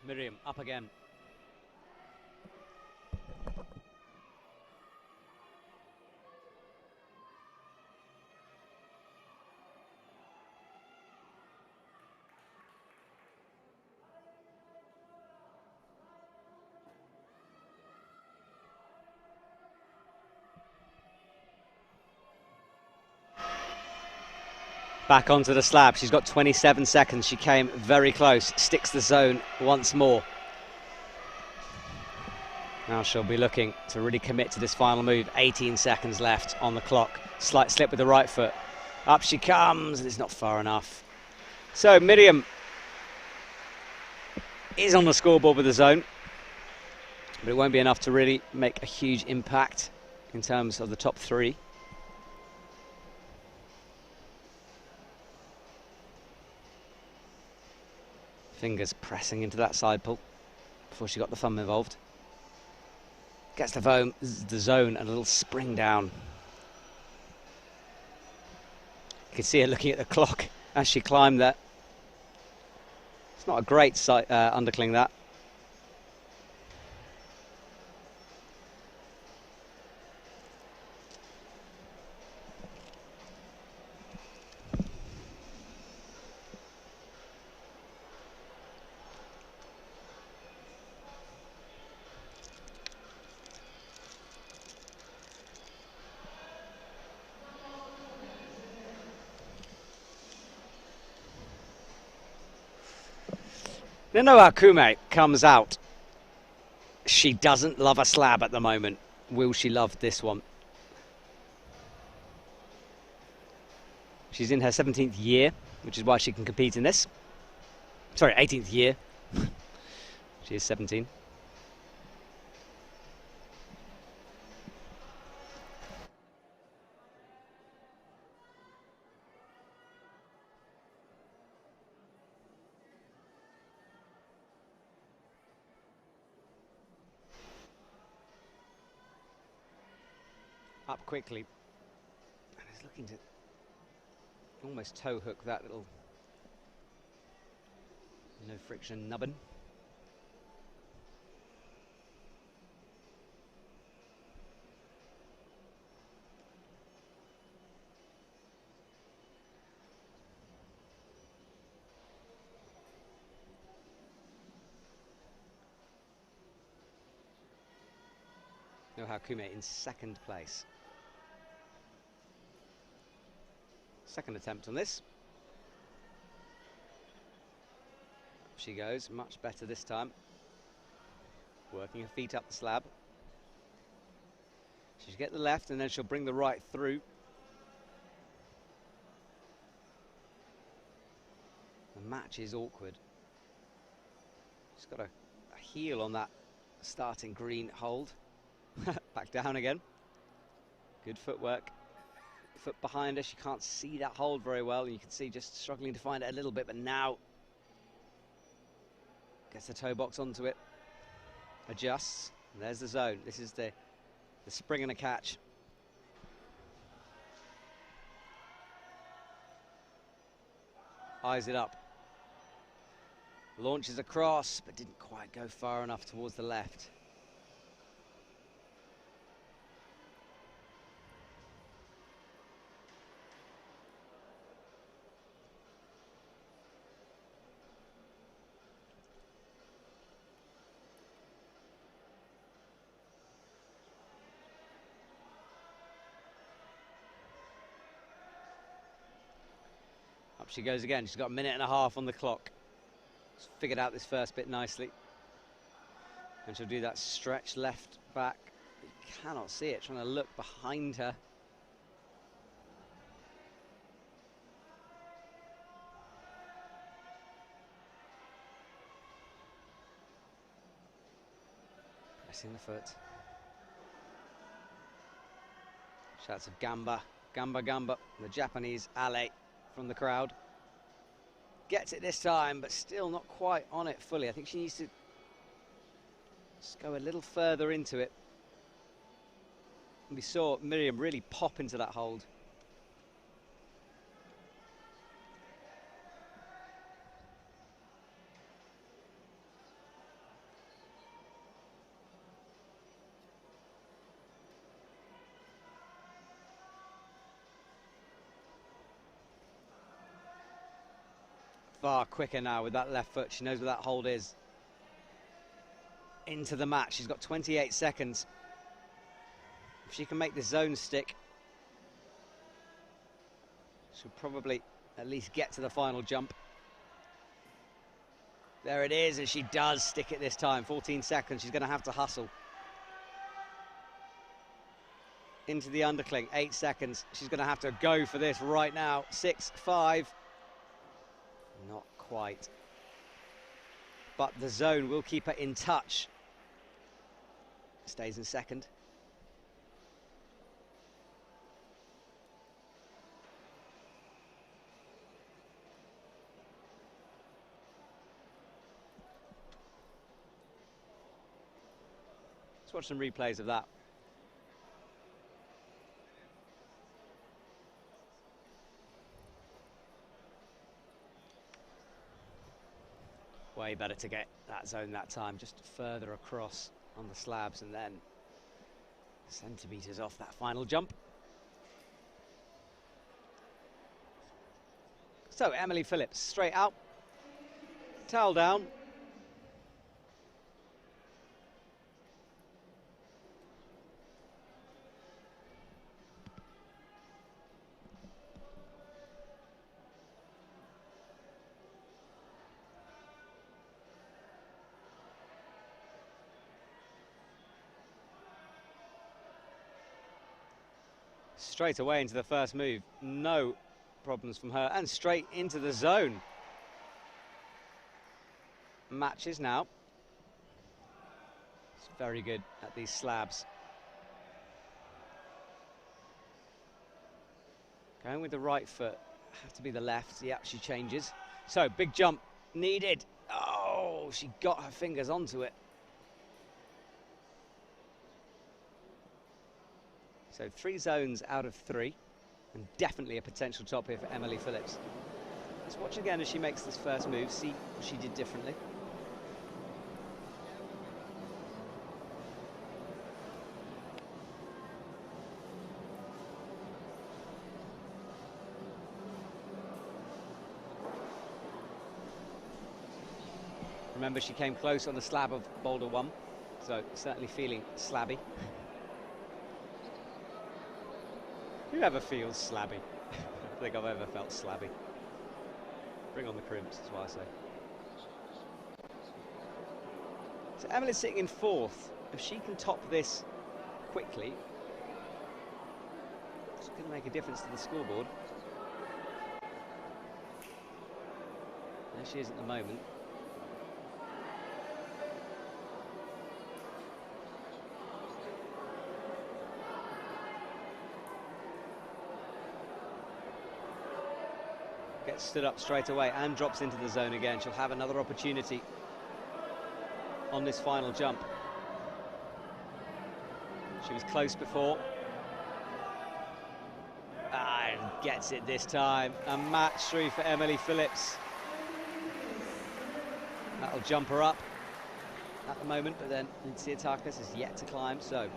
Miriam up again. Back onto the slab. She's got 27 seconds. She came very close. Sticks the zone once more. Now she'll be looking to really commit to this final move. 18 seconds left on the clock. Slight slip with the right foot. Up she comes, and it's not far enough. So Miriam is on the scoreboard with the zone, but it won't be enough to really make a huge impact in terms of the top three. Fingers pressing into that side pull before she got the thumb involved. Gets the zone and a little spring down. You can see her looking at the clock as she climbed that. It's not a great undercling, that. Noah Kume comes out. She doesn't love a slab at the moment. Will she love this one? She's in her 17th year, which is why she can compete in this. Sorry, 18th year. She is 17. Up quickly, and is looking to almost toe hook that little no friction nubbin. Noha Kume in second place. Second attempt on this. Up she goes, much better this time. Working her feet up the slab. She'll get the left and then she'll bring the right through. The match is awkward. She's got a heel on that starting green hold. Back down again. Good footwork. Foot behind her, she can't see that hold very well, and you can see just struggling to find it a little bit, but now gets the toe box onto it, adjusts, and there's the zone. This is the spring and a catch. Eyes it up. Launches across, but didn't quite go far enough towards the left. Up she goes again. She's got a minute and a half on the clock. She's figured out this first bit nicely. And she'll do that stretch left back. You cannot see it, trying to look behind her. Pressing the foot. Shouts of Gamba, Gamba, Gamba, the Japanese ale from the crowd. Gets it this time, but still not quite on it fully. I think she needs to just go a little further into it. And we saw Miriam really pop into that hold. Far quicker now with that left foot. She knows where that hold is. Into the match. She's got 28 seconds. If she can make the zone stick, she'll probably at least get to the final jump. There it is, and she does stick it this time. 14 seconds. She's going to have to hustle. Into the undercling. 8 seconds. She's going to have to go for this right now. 6, 5. Not quite. But the zone will keep her in touch. Stays in second. Let's watch some replays of that. Way better to get that zone that time, just further across on the slabs and then centimetres off that final jump. So Emily Phillips straight out, towel down. Straight away into the first move, no problems from her, and straight into the zone. Matches now. It's very good at these slabs. Going with the right foot, have to be the left. Yep, she changes. So big jump needed. Oh, she got her fingers onto it. So 3 zones out of 3, and definitely a potential top here for Emily Phillips. Let's watch again as she makes this first move, see what she did differently. Remember, she came close on the slab of Boulder 1, so certainly feeling slabby. Whoever feels slabby. I don't think I've ever felt slabby. Bring on the crimps, that's what I say. So Emily's sitting in 4th. If she can top this quickly, it's going to make a difference to the scoreboard. There she is at the moment. Gets stood up straight away and drops into the zone again. She'll have another opportunity on this final jump. She was close before. And gets it this time. A match 3 for Emily Phillips. That'll jump her up at the moment, but then Tsiatakis is yet to climb, so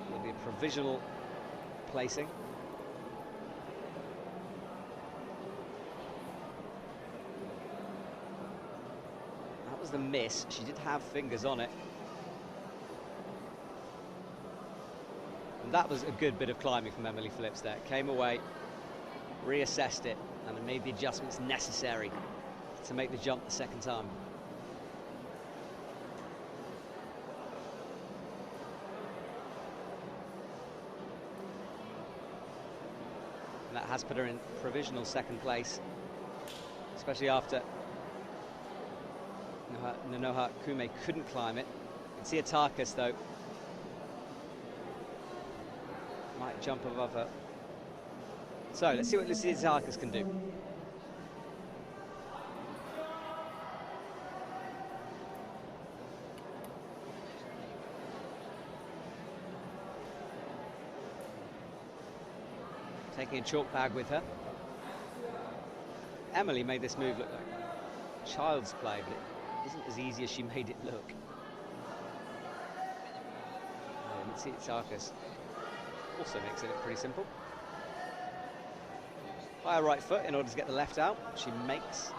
it'll be a provisional placing. That was the miss. She did have fingers on it. And that was a good bit of climbing from Emily Phillips there. Came away, reassessed it, and then made the adjustments necessary to make the jump the second time. And that has put her in provisional second place, especially after Nanoha Kume couldn't climb it. Tsiatakis, though, might jump above her. So let's see what Tsiatakis can do. Taking a chalk bag with her. Emily made this move look like child's play, but it isn't as easy as she made it look. Tsiatakis also makes it look pretty simple. Higher right foot in order to get the left out. She makes.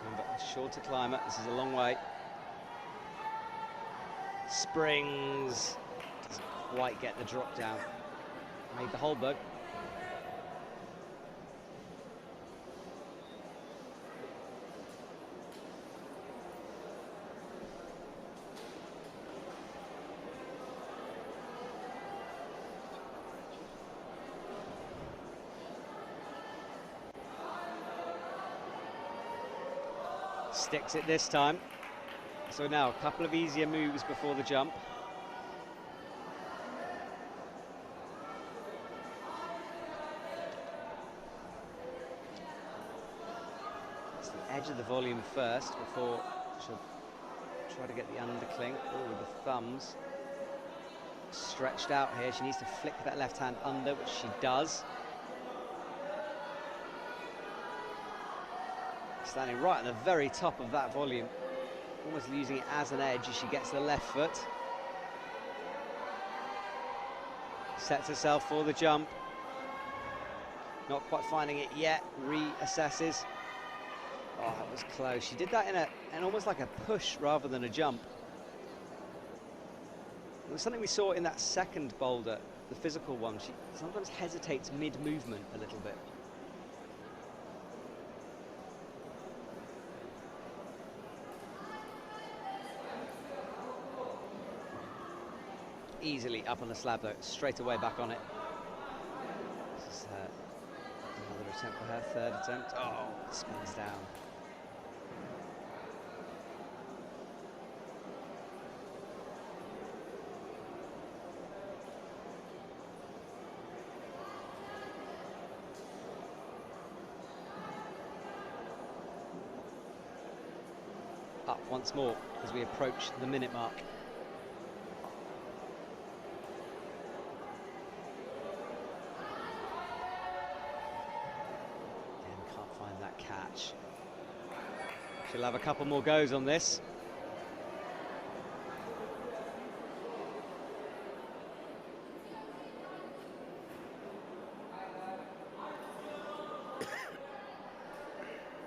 Remember, shorter climber. This is a long way. Springs. Doesn't quite get the drop down. Made the hold though. Sticks it this time. So now a couple of easier moves before the jump. It's the edge of the volume first before she'll try to get the undercling. Oh, with the thumbs stretched out here. She needs to flick that left hand under, which she does. Standing right at the very top of that volume, almost using it as an edge as she gets the left foot. Sets herself for the jump. Not quite finding it yet, reassesses. Oh, that was close. She did that in almost like a push rather than a jump. It was something we saw in that second boulder, the physical one. She sometimes hesitates mid-movement a little bit. Easily up on the slab though, straight away back on it. This is another attempt for her, third attempt. Oh, spins down. Up once more as we approach the minute mark. Catch. She'll have a couple more goes on this.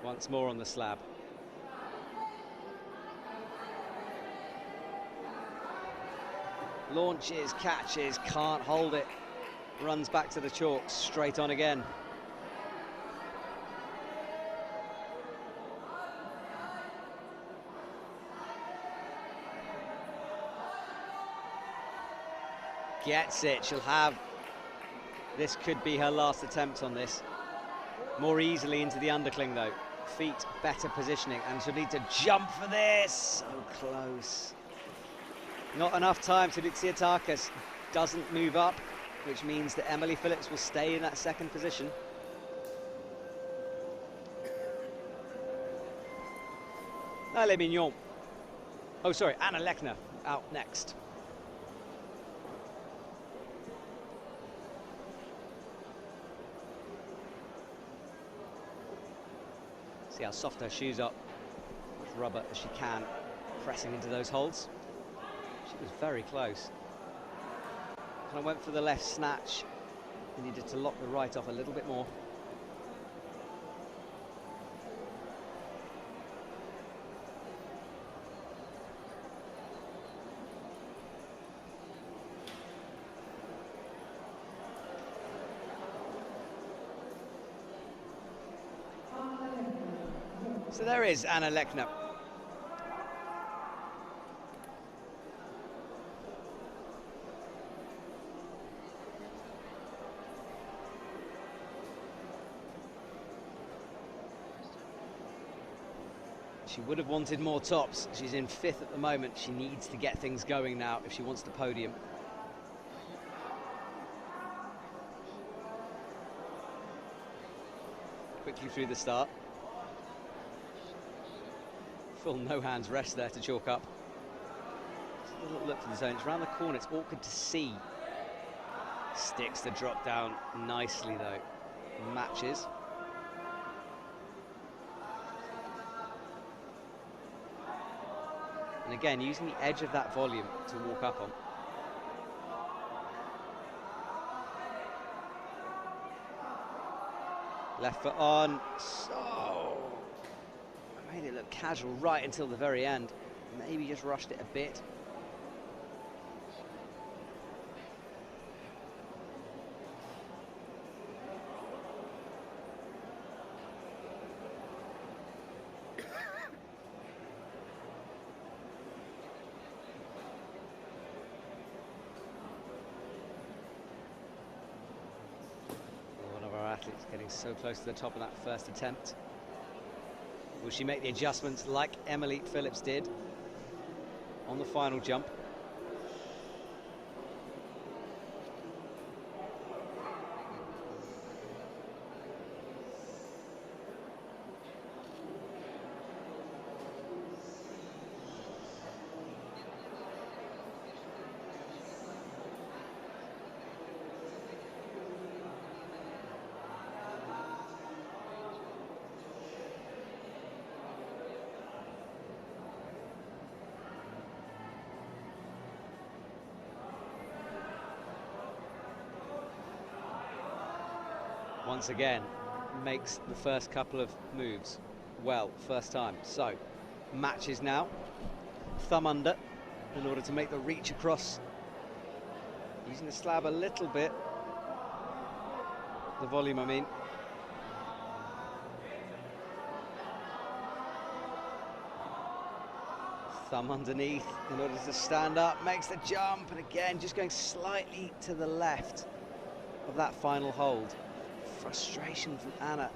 Once more on the slab. Launches, catches, can't hold it. Runs back to the chalk, straight on again. Gets it, she'll have, this could be her last attempt on this. More easily into the undercling though. Feet better positioning, and she'll need to jump for this. So close. Not enough time. Tsitsitakis doesn't move up, which means that Emily Phillips will stay in that second position. Allez Mignon. Oh, sorry, Anna Lechner out next. See how soft her shoes are, with rubber as she can, pressing into those holds. She was very close. Kind of went for the left snatch. Needed to lock the right off a little bit more. So there is Anna Lechner. She would have wanted more tops. She's in 5th at the moment. She needs to get things going now if she wants the podium. Quickly through the start. Full no hands rest there to chalk up. Just a little look for the zone. It's around the corner. It's awkward to see. Sticks the drop down nicely though. Matches. And again, using the edge of that volume to walk up on. Left foot on. So made it look casual right until the very end. Maybe just rushed it a bit. Getting so close to the top of that first attempt. Will she make the adjustments like Emily Phillips did on the final jump? Once again, makes the first couple of moves well, first time. So, matches now. Thumb under in order to make the reach across. Using the slab a little bit. The volume, I mean. Thumb underneath in order to stand up, makes the jump, and again, just going slightly to the left of that final hold. Frustration from Anna.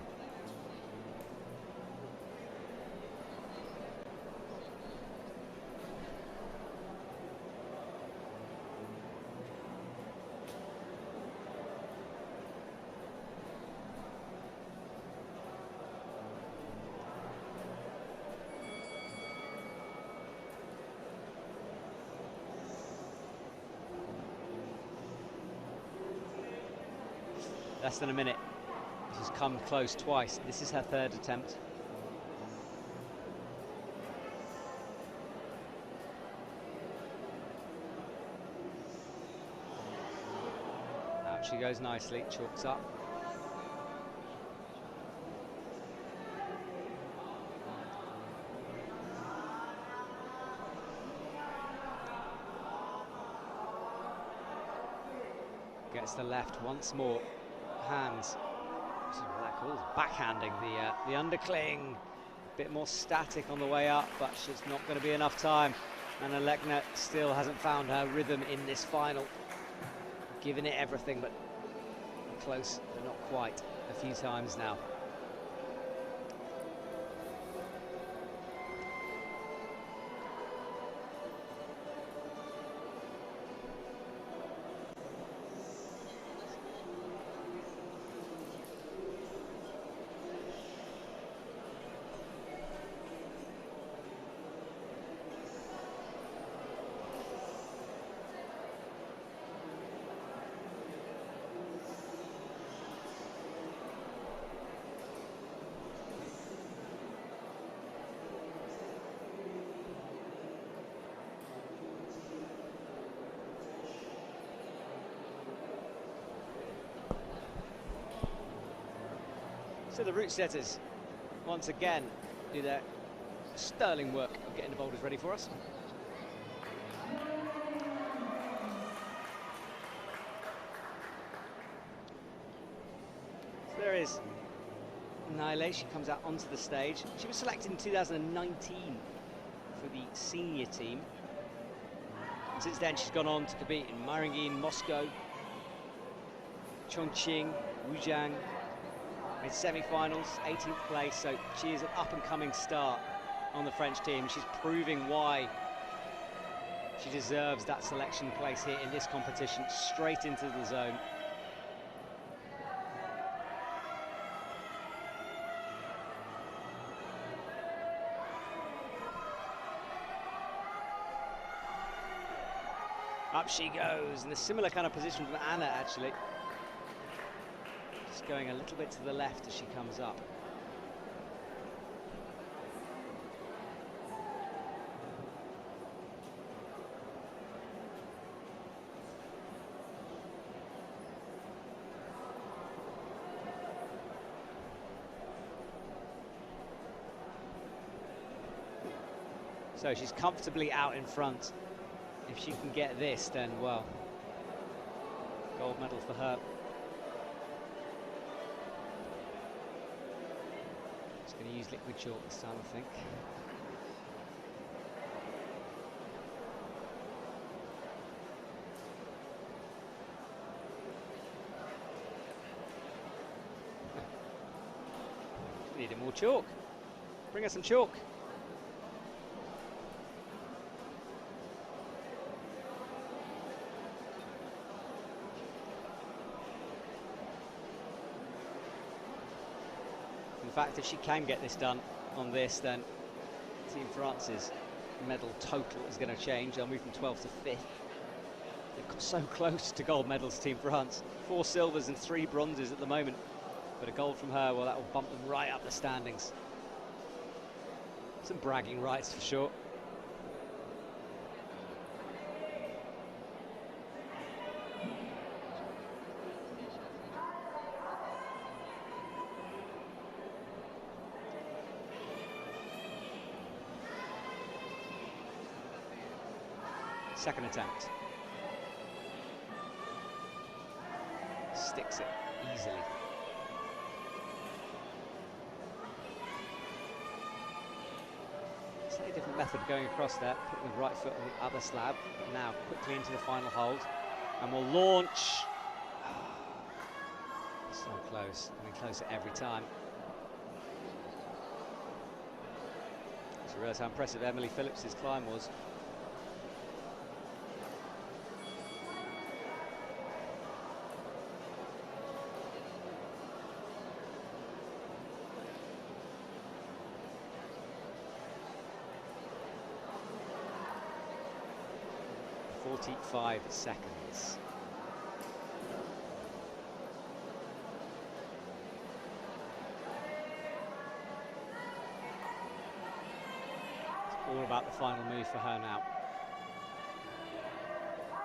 Less than a minute. She's come close twice. This is her third attempt. Out she goes nicely, chalks up. gets the left once more. Hands. What that calls backhanding the undercling. A bit more static on the way up, but it's not going to be enough time. And Alekna still hasn't found her rhythm in this final. Giving it everything, but close, but not quite. A few times now. So the route setters, once again, do their sterling work of getting the boulders ready for us. So there is Nile. She comes out onto the stage. She was selected in 2019 for the senior team. Since then, she's gone on to compete in Maringin, Moscow, Chongqing, Wujiang. Made semi-finals, 18th place, so she is an up-and-coming star on the French team. She's proving why she deserves that selection place here in this competition, straight into the zone. Up she goes, in a similar kind of position from Anna, actually. Just going a little bit to the left as she comes up. So she's comfortably out in front. If she can get this, then, well, gold medal for her. She's going to use liquid chalk this time, I think. Needed more chalk. Bring her some chalk. In fact, if she can get this done on this, then Team France's medal total is going to change. They'll move from 12th to 5th. They've got so close to gold medals, Team France. 4 silvers and 3 bronzes at the moment. But a gold from her, well, that will bump them right up the standings. Some bragging rights for sure. Second attempt. Sticks it easily. Slightly different method of going across there, putting the right foot on the other slab. Now quickly into the final hold, and we'll launch. So close, getting closer every time. Just realise how impressive Emily Phillips's climb was. .45 seconds. It's all about the final move for her now.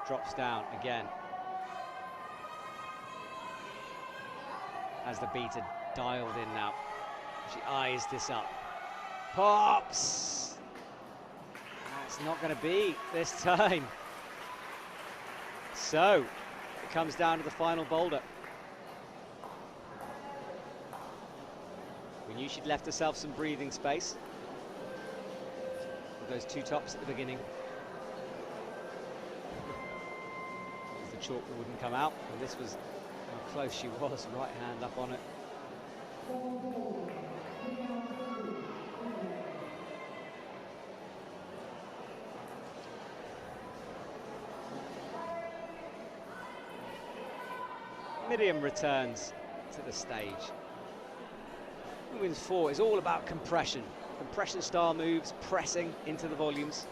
Drops down again. As the beater dialed in now. She eyes this up. Pops! That's not going to be this time. So, It comes down to the final boulder. We knew she'd left herself some breathing space with those two tops at the beginning. The chalk wouldn't come out, and this was how close she was, right hand up on it. Miriam returns to the stage. Women's 4 is all about compression. Compression style moves, pressing into the volumes.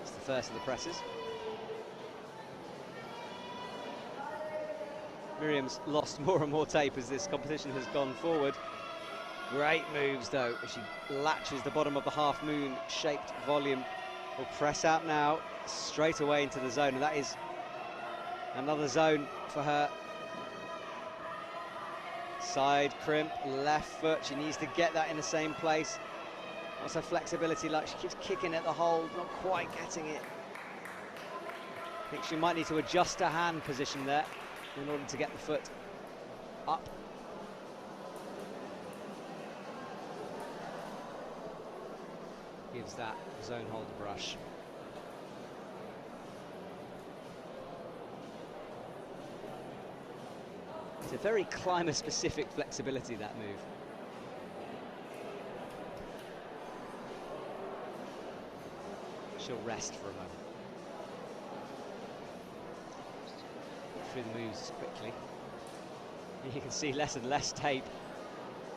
It's the first of the presses. Miriam's lost more and more tape as this competition has gone forward. Great moves though, as she latches the bottom of the half moon shaped volume. Will press out now, straight away into the zone, and that is another zone for her. Side crimp, left foot, she needs to get that in the same place. What's her flexibility like? She keeps kicking at the hold, not quite getting it. I think she might need to adjust her hand position there in order to get the foot up. Gives that zone hold a brush. It's a very climber-specific flexibility, that move. She'll rest for a moment. Through the moves quickly. You can see less and less tape.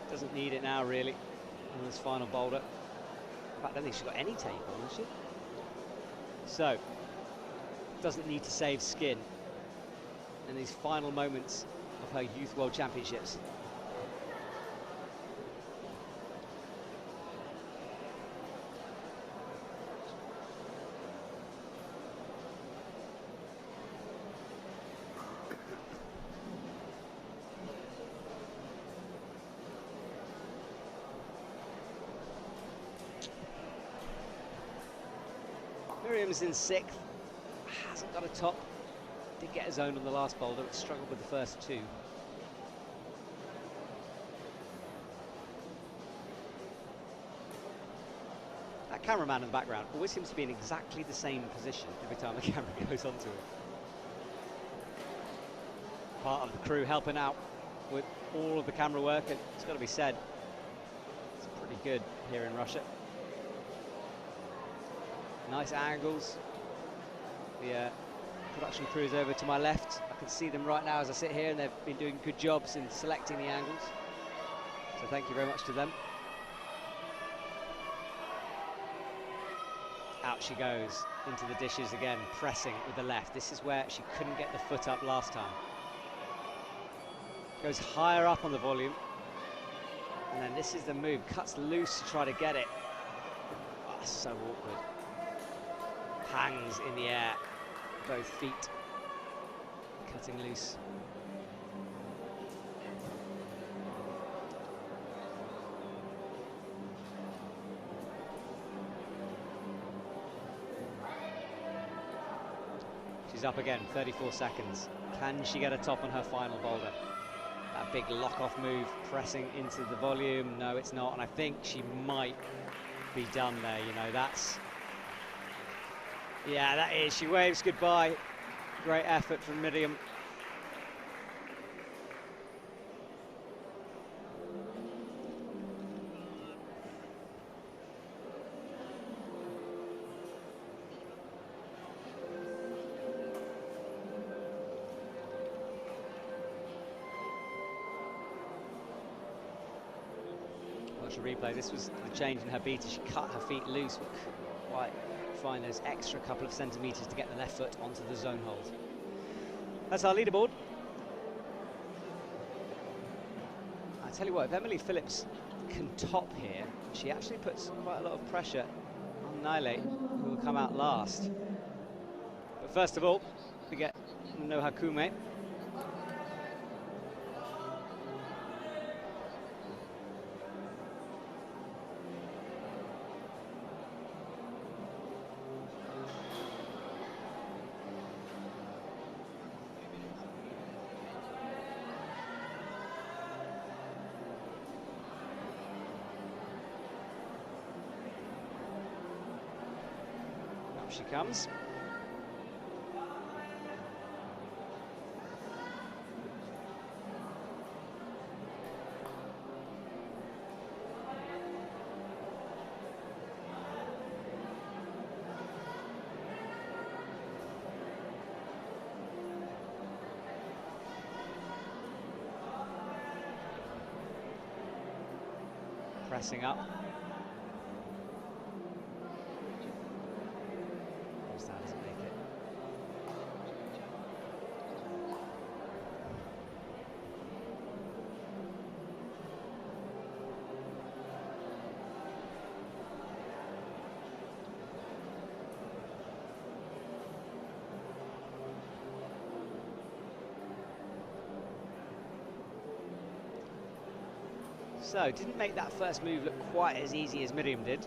Doesn't need it now, really, on this final boulder. In fact, I don't think she's got any tape on, has she? So, doesn't need to save skin in these final moments of her Youth World Championships. Miriam's in 6th, hasn't got a top. Did get his own on the last boulder, but struggled with the first two. That cameraman in the background always seems to be in exactly the same position every time the camera goes onto it. Part of the crew helping out with all of the camera work, and it's got to be said, it's pretty good here in Russia. Nice angles. The production crew is over to my left. I can see them right now as I sit here, and they've been doing good jobs in selecting the angles. So thank you very much to them. Out she goes into the dishes again, pressing with the left. This is where she couldn't get the foot up last time. Goes higher up on the volume. And then this is the move. Cuts loose to try to get it. Oh, so awkward. Hangs in the air, both feet cutting loose. She's up again, 34 seconds. Can she get a top on her final boulder? That big lock-off move, pressing into the volume. No, it's not, and I think she might be done there, you know, that's... Yeah, that is. She waves goodbye. Great effort from Miriam. Watch a replay. This was the change in her beat as she cut her feet loose, but couldn't quite find those extra couple of centimetres to get the left foot onto the zone hold. That's our leaderboard. I tell you what, if Emily Phillips can top here, she actually puts quite a lot of pressure on Naile, who will come out last. But first of all, we get No Hakume. Up she comes. Pressing up. That doesn't make it. So, didn't make that first move look quite as easy as Miriam did.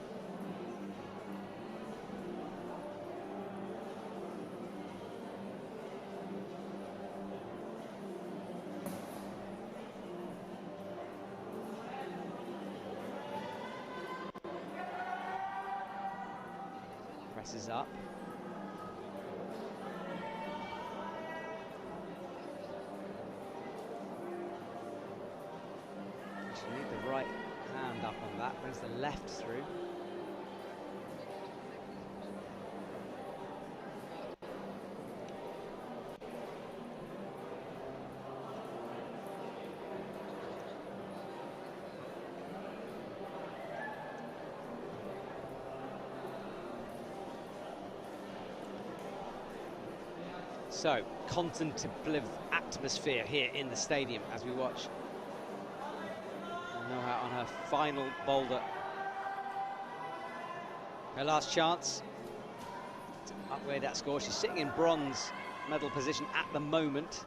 Presses up. She need the right hand up on that, brings the left through. So, contemplative atmosphere here in the stadium as we watch Noha on her final boulder. Her last chance to upgrade that score. She's sitting in bronze medal position at the moment.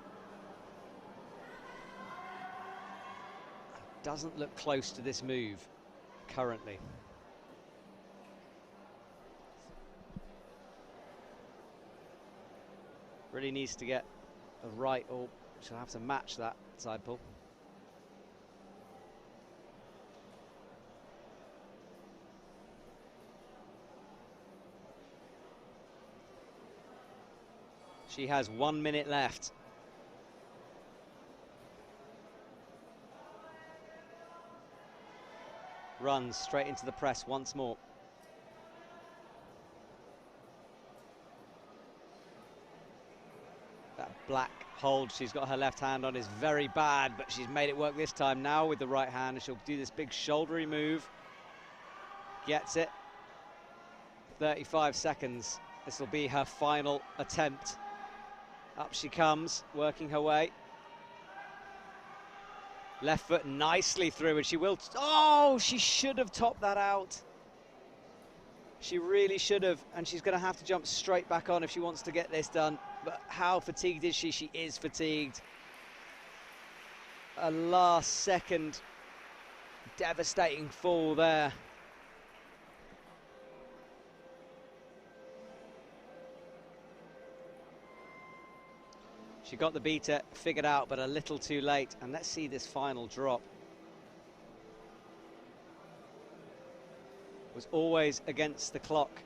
Doesn't look close to this move currently. Really needs to get a right, or she'll have to match that side pull. She has 1 minute left. Runs straight into the press once more. That black hold she's got her left hand on is very bad, but she's made it work this time now with the right hand. She'll do this big shouldery move. Gets it. 35 seconds. This will be her final attempt. Up she comes, working her way. Left foot nicely through, and she will. Oh, she should have topped that out. She really should have, and she's going to have to jump straight back on if she wants to get this done. But how fatigued is she? She is fatigued. A last second devastating fall there. She got the beater figured out, but a little too late. And let's see this final drop. Was always against the clock.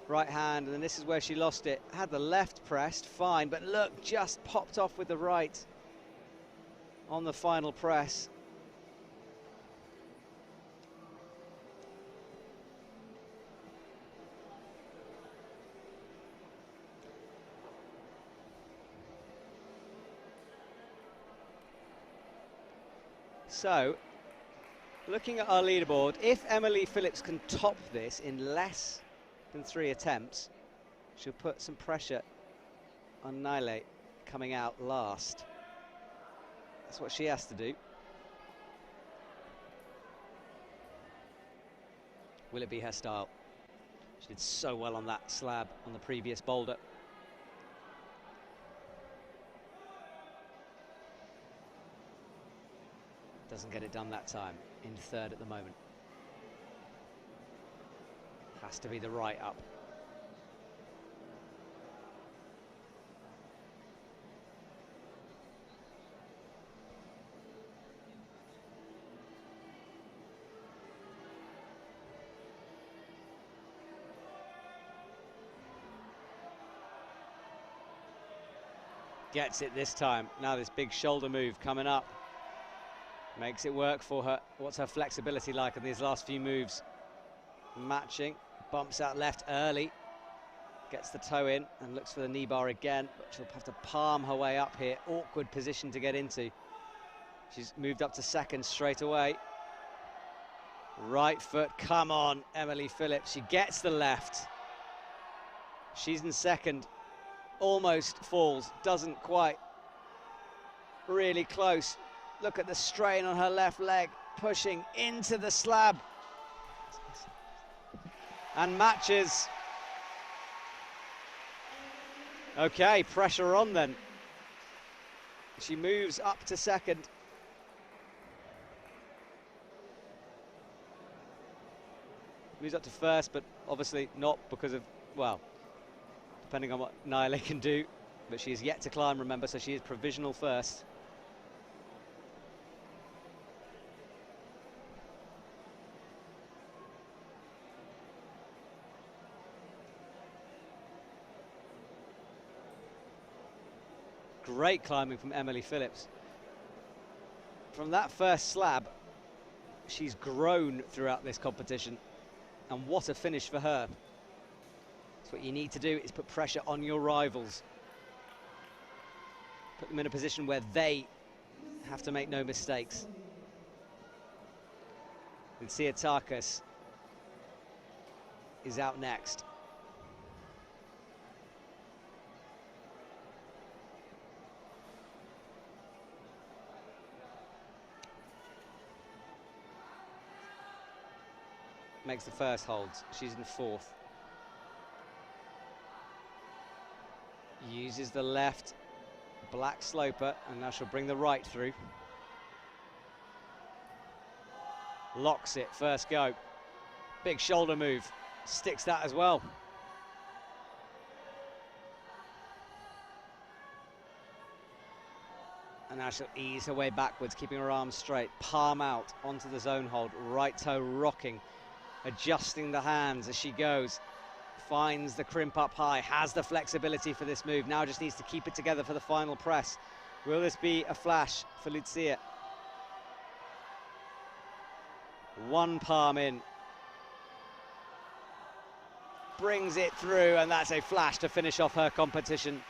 Right hand, and then this is where she lost it. Had the left pressed, fine, but look, just popped off with the right on the final press. So, looking at our leaderboard, if Emily Phillips can top this in less than 3 attempts, she'll put some pressure on Nile coming out last. That's what she has to do. Will it be her style? She did so well on that slab on the previous boulder. Doesn't get it done that time, in third at the moment. Has to be the right up. Gets it this time. Now this big shoulder move coming up. Makes it work for her. What's her flexibility like in these last few moves? Matching. Bumps out left early. Gets the toe in and looks for the knee bar again. But she'll have to palm her way up here. Awkward position to get into. She's moved up to second straight away. Right foot, come on, Emily Phillips. She gets the left. She's in second. Almost falls, doesn't quite. Really close. Look at the strain on her left leg, pushing into the slab. And matches. Okay, pressure on then. She moves up to second. Moves up to first, but obviously not because of, well, depending on what Niall can do. But she is yet to climb, remember, so she is provisional first. Great climbing from Emily Phillips. From that first slab, she's grown throughout this competition. And what a finish for her. So what you need to do is put pressure on your rivals. Put them in a position where they have to make no mistakes. And Tsiatakis is out next. Makes the first holds. She's in fourth. Uses the left, black sloper, and now she'll bring the right through. Locks it, first go. Big shoulder move, sticks that as well. And now she'll ease her way backwards, keeping her arms straight. Palm out onto the zone hold, right toe rocking. Adjusting the hands as she goes, finds the crimp up high, has the flexibility for this move, now just needs to keep it together for the final press. Will this be a flash for Lucia? One palm in, brings it through, and that's a flash to finish off her competition.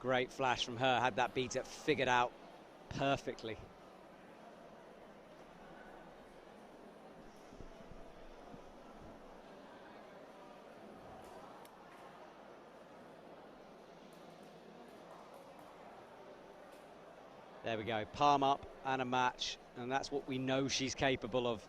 Great flash from her, had that beat up figured out perfectly. There we go, palm up and a match, and that's what we know she's capable of.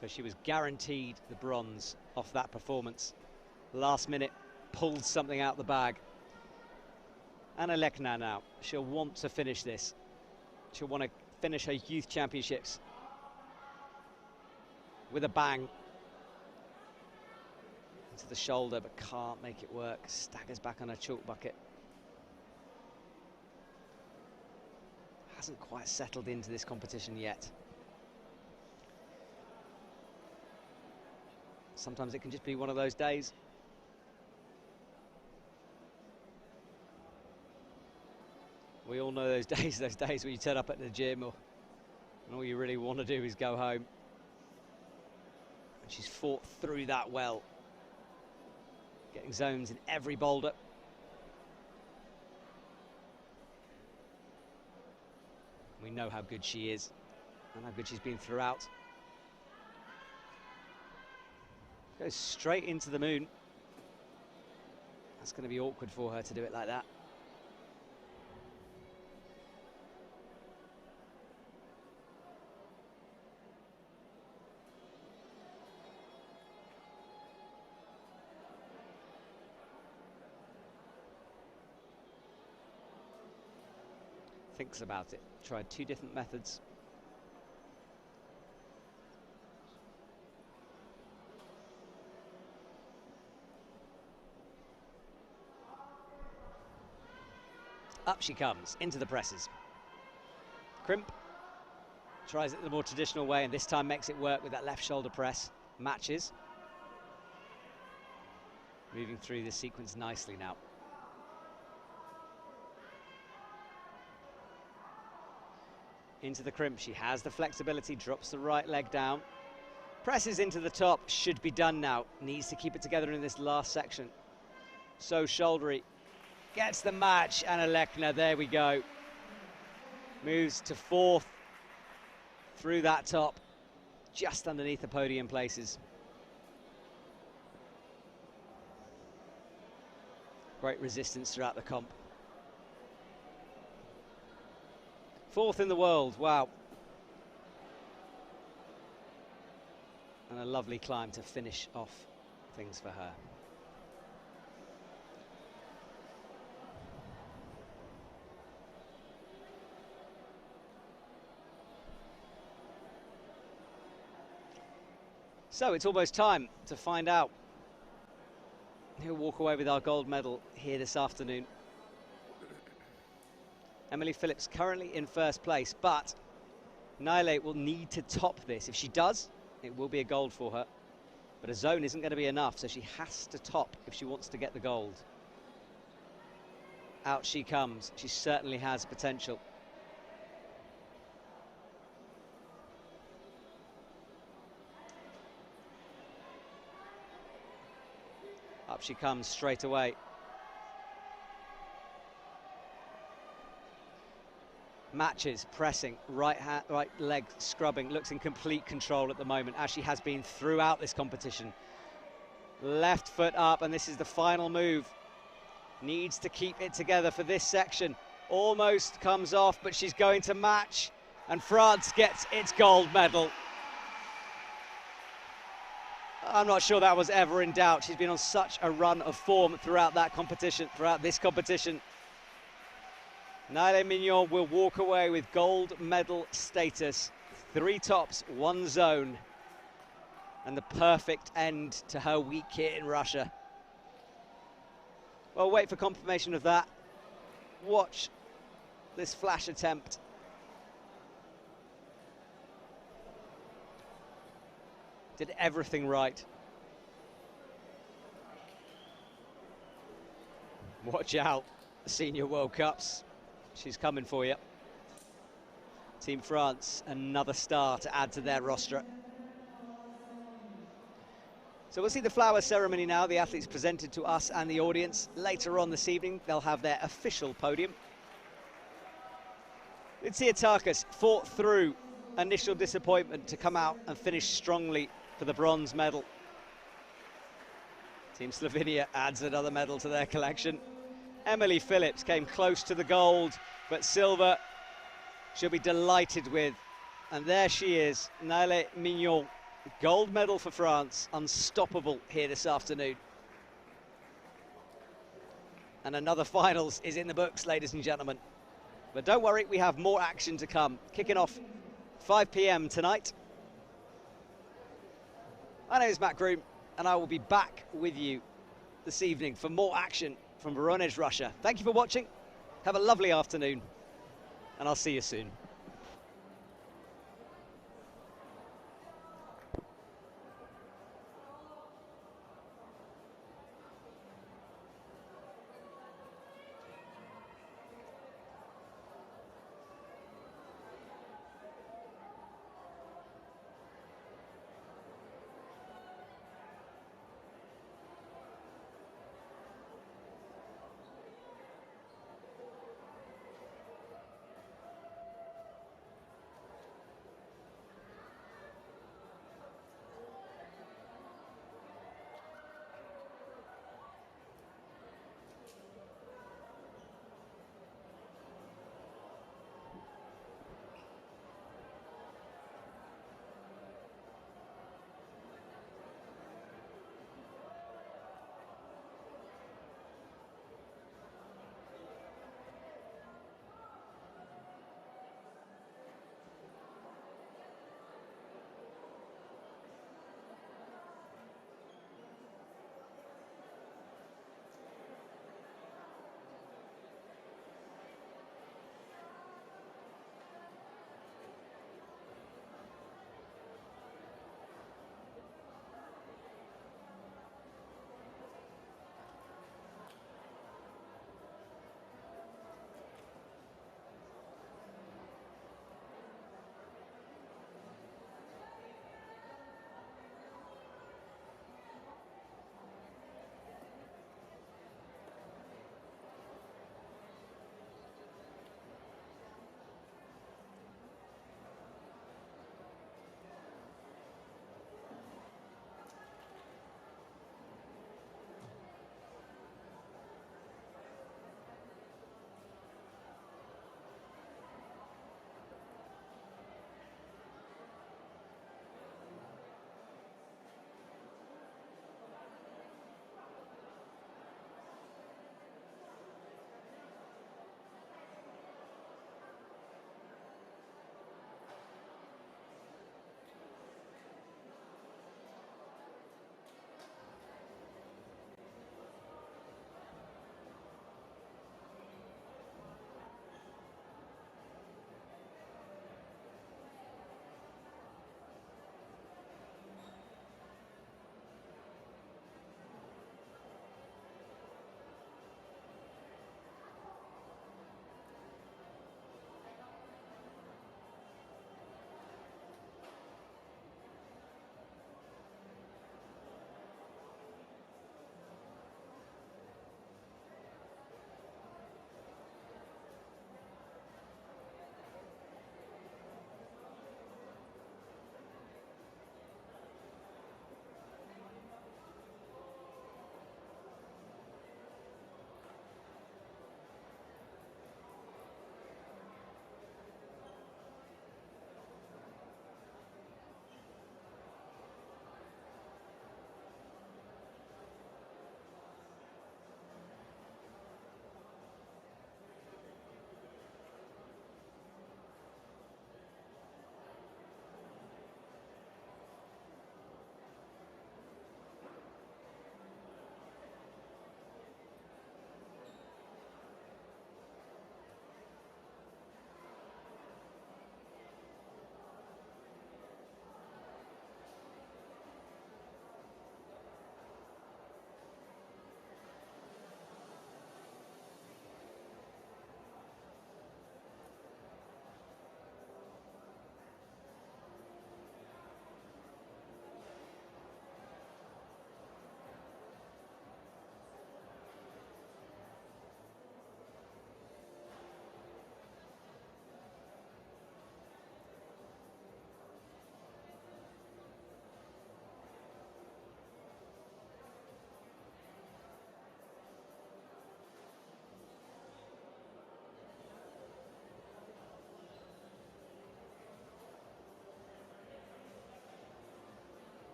So she was guaranteed the bronze off that performance. Last minute, pulled something out the bag. Anna Lechner now, she'll want to finish this. She'll want to finish her youth championships with a bang. Into the shoulder, but can't make it work. Staggers back on her chalk bucket. Hasn't quite settled into this competition yet. Sometimes it can just be one of those days. We all know those days where you turn up at the gym and all you really want to do is go home. And she's fought through that well. Getting zones in every boulder. We know how good she is and how good she's been throughout. Goes straight into the moon. That's going to be awkward for her to do it like that. thinks about it. Tried 2 different methods. Up she comes, into the presses. Crimp tries it the more traditional way, and this time makes it work with that left shoulder press. Matches. Moving through this sequence nicely now. Into the crimp, she has the flexibility, drops the right leg down. Presses into the top, should be done now. Needs to keep it together in this last section. So shouldery, gets the match, and Alekna, there we go. Moves to 4th through that top, just underneath the podium places. Great resistance throughout the comp. 4th in the world, wow. And a lovely climb to finish off things for her. So it's almost time to find out who'll walk away with our gold medal here this afternoon. Emily Phillips currently in 1st place, but Naile will need to top this. If she does, it will be a gold for her. But a zone isn't going to be enough, so she has to top if she wants to get the gold. Out she comes. She certainly has potential. Up she comes straight away. Matches, pressing, right leg scrubbing, looks in complete control at the moment, as she has been throughout this competition. Left foot up, and this is the final move. Needs to keep it together for this section. Almost comes off, but she's going to match, and France gets its gold medal. I'm not sure that was ever in doubt. She's been on such a run of form throughout that competition, throughout this competition. Naile Mignon will walk away with gold medal status. 3 tops, 1 zone. And the perfect end to her week here in Russia. Well, wait for confirmation of that. Watch this flash attempt. Did everything right. Watch out, Senior World Cups. She's coming for you. Team France, another star to add to their roster. So we'll see the flower ceremony now. The athletes presented to us and the audience. Later on this evening, they'll have their official podium. Litsiatakis fought through initial disappointment to come out and finish strongly for the bronze medal. Team Slovenia adds another medal to their collection. Emily Phillips came close to the gold, but silver she'll be delighted with. And there she is, Naile Mignon, gold medal for France, unstoppable here this afternoon. And another finals is in the books, ladies and gentlemen. But don't worry, we have more action to come. Kicking off 5 p.m. tonight. My name is Matt Groom, and I will be back with you this evening for more action from Voronezh, Russia. Thank you for watching. Have a lovely afternoon, and I'll see you soon.